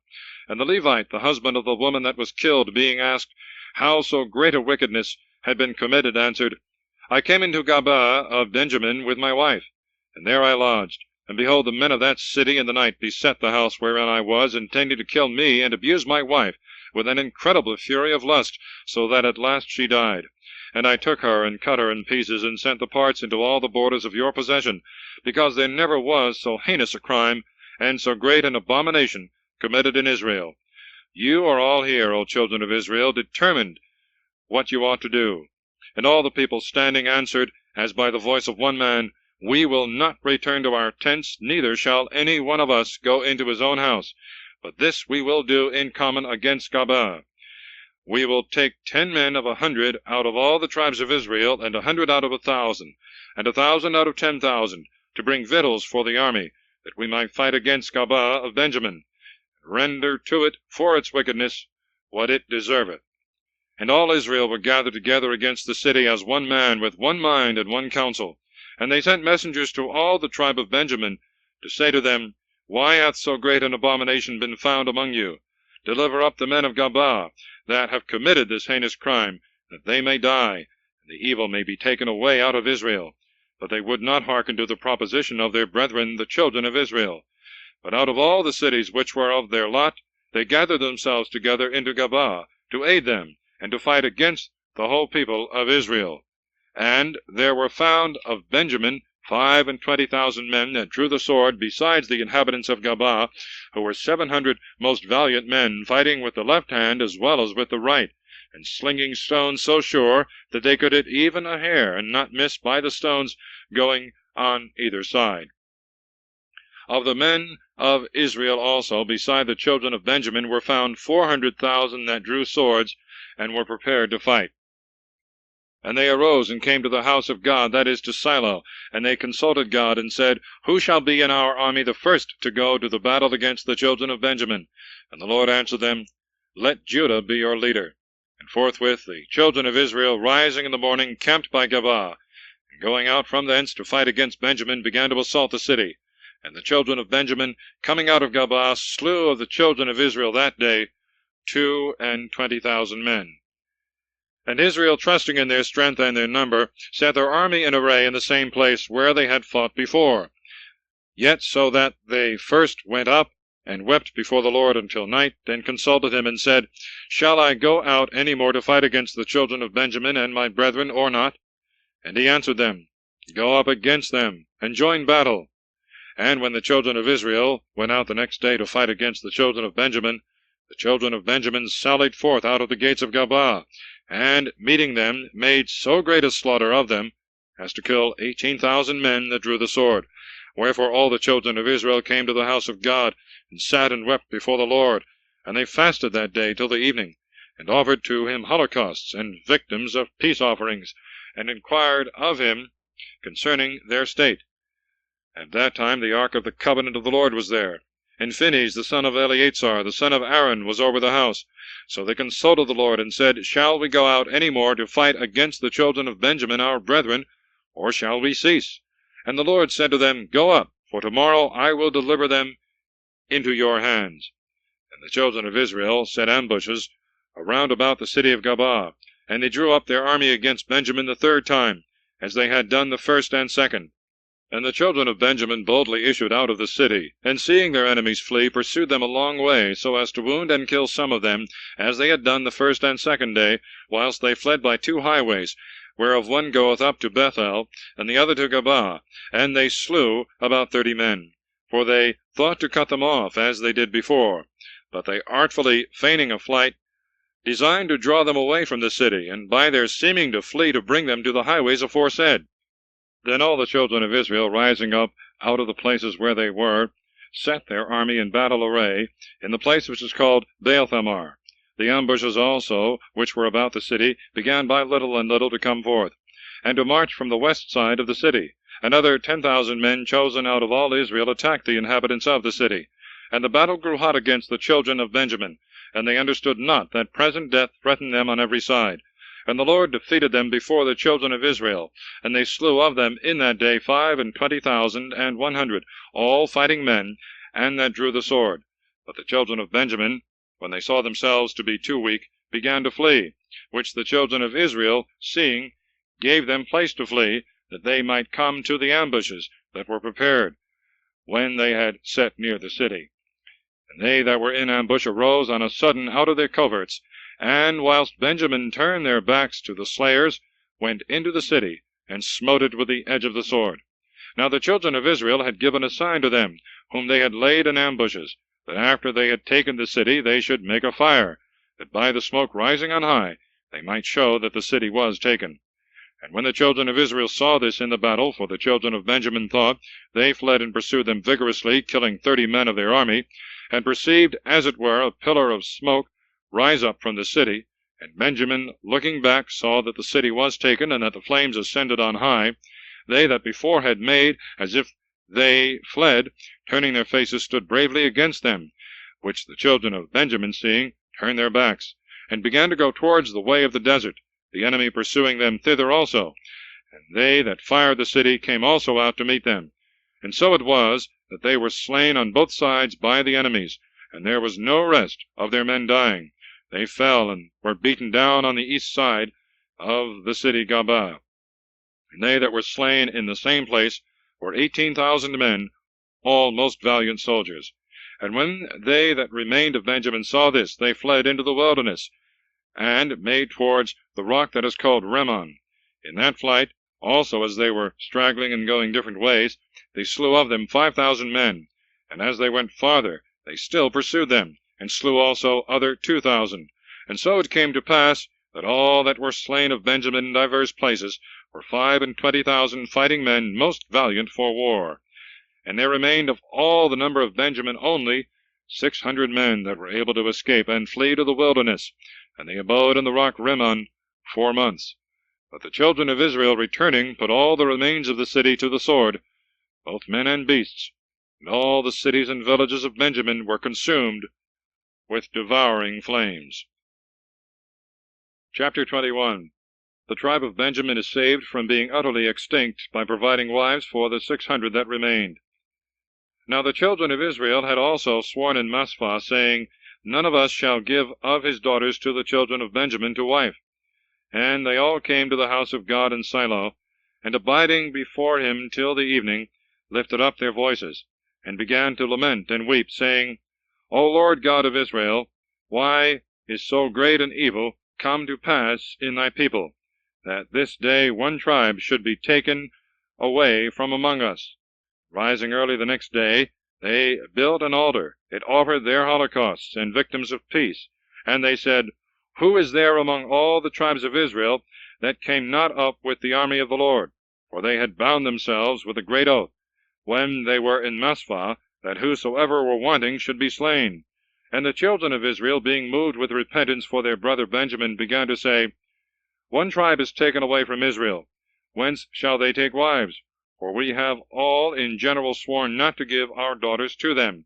And the Levite, the husband of the woman that was killed, being asked how so great a wickedness had been committed, answered, I came into Gabah of Benjamin with my wife, and there I lodged. And behold, the men of that city in the night beset the house wherein I was, intending to kill me, and abuse my wife with an incredible fury of lust, so that at last she died. And I took her, and cut her in pieces, and sent the parts into all the borders of your possession, because there never was so heinous a crime, and so great an abomination committed in Israel. You are all here, O children of Israel, determined what you ought to do. And all the people standing answered, as by the voice of one man, We will not return to our tents, neither shall any one of us go into his own house, but this we will do in common against Gabah. We will take 10 men of 100 out of all the tribes of Israel, and 100 out of 1,000, and 1,000 out of 10,000, to bring victuals for the army, that we might fight against Gabah of Benjamin, and render to it for its wickedness what it deserveth. And all Israel were gathered together against the city as one man, with one mind and one counsel. And they sent messengers to all the tribe of Benjamin, to say to them, Why hath so great an abomination been found among you? Deliver up the men of Gabah, that have committed this heinous crime, that they may die, and and the evil may be taken away out of Israel. But they would not hearken to the proposition of their brethren the children of Israel. But out of all the cities which were of their lot, they gathered themselves together into Gabaa, to aid them, and to fight against the whole people of Israel. And there were found of Benjamin 25,000 men that drew the sword, besides the inhabitants of Gabaa, who were 700 most valiant men, fighting with the left hand as well as with the right, and slinging stones so sure that they could hit even a hair, and not miss by the stones going on either side. Of the men of Israel also, beside the children of Benjamin, were found 400,000 that drew swords, and were prepared to fight. And they arose and came to the house of God, that is, to Shiloh, and they consulted God, and said, Who shall be in our army the first to go to the battle against the children of Benjamin? And the Lord answered them, Let Judah be your leader. And forthwith the children of Israel, rising in the morning, camped by Gabaa, and going out from thence to fight against Benjamin, began to assault the city. And the children of Benjamin, coming out of Gabaa, slew of the children of Israel that day 22,000 men. And Israel, trusting in their strength and their number, set their army in array in the same place where they had fought before. Yet so that they first went up, and wept before the Lord until night, and consulted him, and said, Shall I go out any more to fight against the children of Benjamin and my brethren, or not? And he answered them, Go up against them, and join battle. And when the children of Israel went out the next day to fight against the children of Benjamin, the children of Benjamin sallied forth out of the gates of Gabaa, and, meeting them, made so great a slaughter of them, as to kill 18,000 men that drew the sword. Wherefore all the children of Israel came to the house of God, and sat and wept before the Lord. And they fasted that day till the evening, and offered to him holocausts and victims of peace offerings, and inquired of him concerning their state. At that time the ark of the covenant of the Lord was there, and Phinehas the son of Eleazar, the son of Aaron, was over the house. So they consulted the Lord, and said, Shall we go out any more to fight against the children of Benjamin our brethren, or shall we cease? And the Lord said to them, Go up, for tomorrow I will deliver them into your hands. And the children of Israel set ambushes around about the city of Gabaa, and they drew up their army against Benjamin the third time, as they had done the first and second. And the children of Benjamin boldly issued out of the city, and seeing their enemies flee, pursued them a long way, so as to wound and kill some of them, as they had done the first and second day, whilst they fled by two highways, whereof one goeth up to Bethel, and the other to Gabaa, and they slew about 30 men. For they thought to cut them off, as they did before. But they artfully, feigning a flight, designed to draw them away from the city, and by their seeming to flee to bring them to the highways aforesaid. Then all the children of Israel, rising up out of the places where they were, set their army in battle array, in the place which is called Baal-thamar. The ambushes also, which were about the city, began by little and little to come forth, and to march from the west side of the city. Another 10,000 men chosen out of all Israel attacked the inhabitants of the city. And the battle grew hot against the children of Benjamin, and they understood not that present death threatened them on every side. And the Lord defeated them before the children of Israel, and they slew of them in that day 25,100, all fighting men, and that drew the sword. But the children of Benjamin, when they saw themselves to be too weak, began to flee, which the children of Israel, seeing, gave them place to flee, that they might come to the ambushes that were prepared, when they had set near the city. And they that were in ambush arose on a sudden out of their coverts, and whilst Benjamin turned their backs to the slayers, went into the city, and smote it with the edge of the sword. Now the children of Israel had given a sign to them, whom they had laid in ambushes, that after they had taken the city they should make a fire, that by the smoke rising on high they might show that the city was taken. And when the children of Israel saw this in the battle, for the children of Benjamin thought, they fled and pursued them vigorously, killing 30 men of their army, and perceived, as it were, a pillar of smoke rise up from the city. And Benjamin, looking back, saw that the city was taken, and that the flames ascended on high. They that before had made as if they fled, turning their faces, stood bravely against them, which the children of Benjamin, seeing, turned their backs, and began to go towards the way of the desert, the enemy pursuing them thither also. And they that fired the city came also out to meet them. And so it was, that they were slain on both sides by the enemies, and there was no rest of their men dying. They fell, and were beaten down on the east side, of the city Gabaa. And they that were slain in the same place were 18,000 men, all most valiant soldiers. And when they that remained of Benjamin saw this, they fled into the wilderness, and made towards the rock that is called Rimmon. In that flight, also as they were straggling and going different ways, they slew of them 5,000 men. And as they went farther, they still pursued them, and slew also other 2,000. And so it came to pass, that all that were slain of Benjamin in divers places were 25,000 fighting men, most valiant for war. And there remained of all the number of Benjamin only 600 men that were able to escape and flee to the wilderness, and they abode in the rock Rimmon 4 months. But the children of Israel returning put all the remains of the city to the sword, both men and beasts, and all the cities and villages of Benjamin were consumed with devouring flames. Chapter 21. The tribe of Benjamin is saved from being utterly extinct by providing wives for the 600 that remained. Now the children of Israel had also sworn in Maspah, saying, None of us shall give of his daughters to the children of Benjamin to wife. And they all came to the house of God in Shiloh, and abiding before him till the evening, lifted up their voices, and began to lament and weep, saying, O Lord God of Israel, why is so great an evil come to pass in thy people, that this day one tribe should be taken away from among us? Rising early the next day, they built an altar. It offered their holocausts and victims of peace. And they said, Who is there among all the tribes of Israel that came not up with the army of the Lord? For they had bound themselves with a great oath, when they were in Maspah, that whosoever were wanting should be slain. And the children of Israel, being moved with repentance for their brother Benjamin, began to say, One tribe is taken away from Israel. Whence shall they take wives? For we have all in general sworn not to give our daughters to them.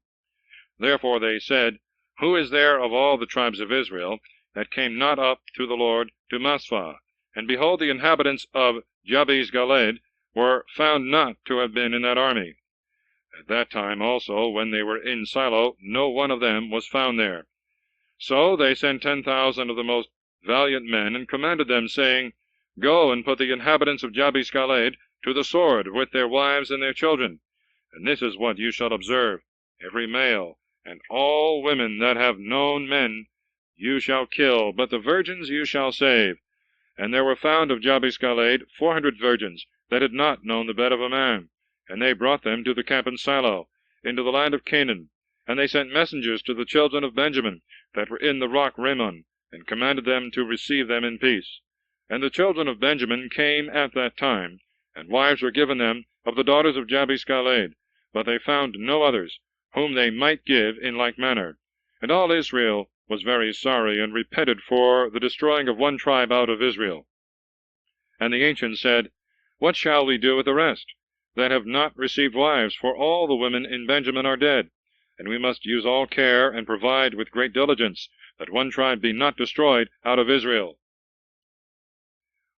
Therefore they said, Who is there of all the tribes of Israel that came not up to the Lord to Maspah? And behold, the inhabitants of Jabesh-Gilead were found not to have been in that army. At that time also, when they were in Shiloh, no one of them was found there. So they sent 10,000 of the most valiant men, and commanded them, saying, Go and put the inhabitants of Jabesh-Gilead to the sword, with their wives and their children. And this is what you shall observe. Every male, and all women that have known men, you shall kill, but the virgins you shall save. And there were found of Jabesh-Gilead 400 virgins, that had not known the bed of a man. And they brought them to the camp in Shiloh, into the land of Canaan. And they sent messengers to the children of Benjamin, that were in the rock Rimmon, and commanded them to receive them in peace. And the children of Benjamin came at that time, and wives were given them of the daughters of Jabesh-Gilead, but they found no others, whom they might give in like manner. And all Israel was very sorry, and repented for the destroying of one tribe out of Israel. And the ancients said, What shall we do with the rest, that have not received wives? For all the women in Benjamin are dead, and we must use all care, and provide with great diligence, that one tribe be not destroyed out of Israel.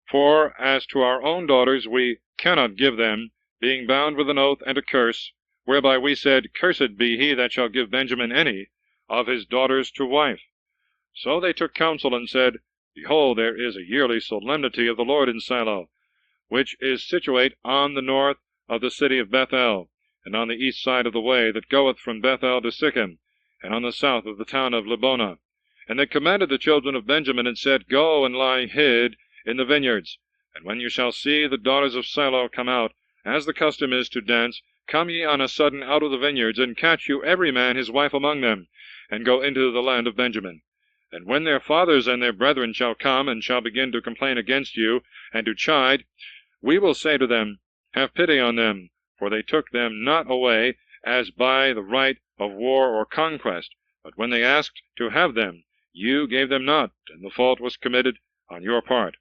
For as to our own daughters we cannot give them, being bound with an oath and a curse, whereby we said, Cursed be he that shall give Benjamin any of his daughters to wife. So they took counsel, and said, Behold, there is a yearly solemnity of the Lord in Shiloh, which is situate on the north of the city of Bethel, and on the east side of the way that goeth from Bethel to Sichem, and on the south of the town of Lebonah. And they commanded the children of Benjamin, and said, Go and lie hid in the vineyards. And when you shall see the daughters of Shiloh come out, as the custom is to dance, come ye on a sudden out of the vineyards, and catch you every man his wife among them, and go into the land of Benjamin. And when their fathers and their brethren shall come, and shall begin to complain against you, and to chide, we will say to them, Have pity on them, for they took them not away as by the right of war or conquest, but when they asked to have them, you gave them not, and the fault was committed on your part.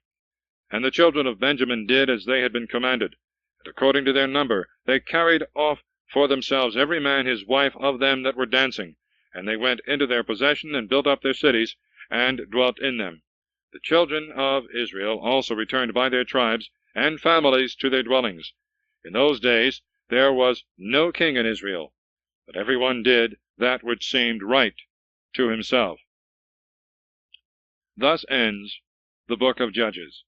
And the children of Benjamin did as they had been commanded, and according to their number they carried off for themselves every man his wife of them that were dancing, and they went into their possession, and built up their cities, and dwelt in them. The children of Israel also returned by their tribes and families to their dwellings. In those days there was no king in Israel, but every one did that which seemed right to himself. Thus ends the book of Judges.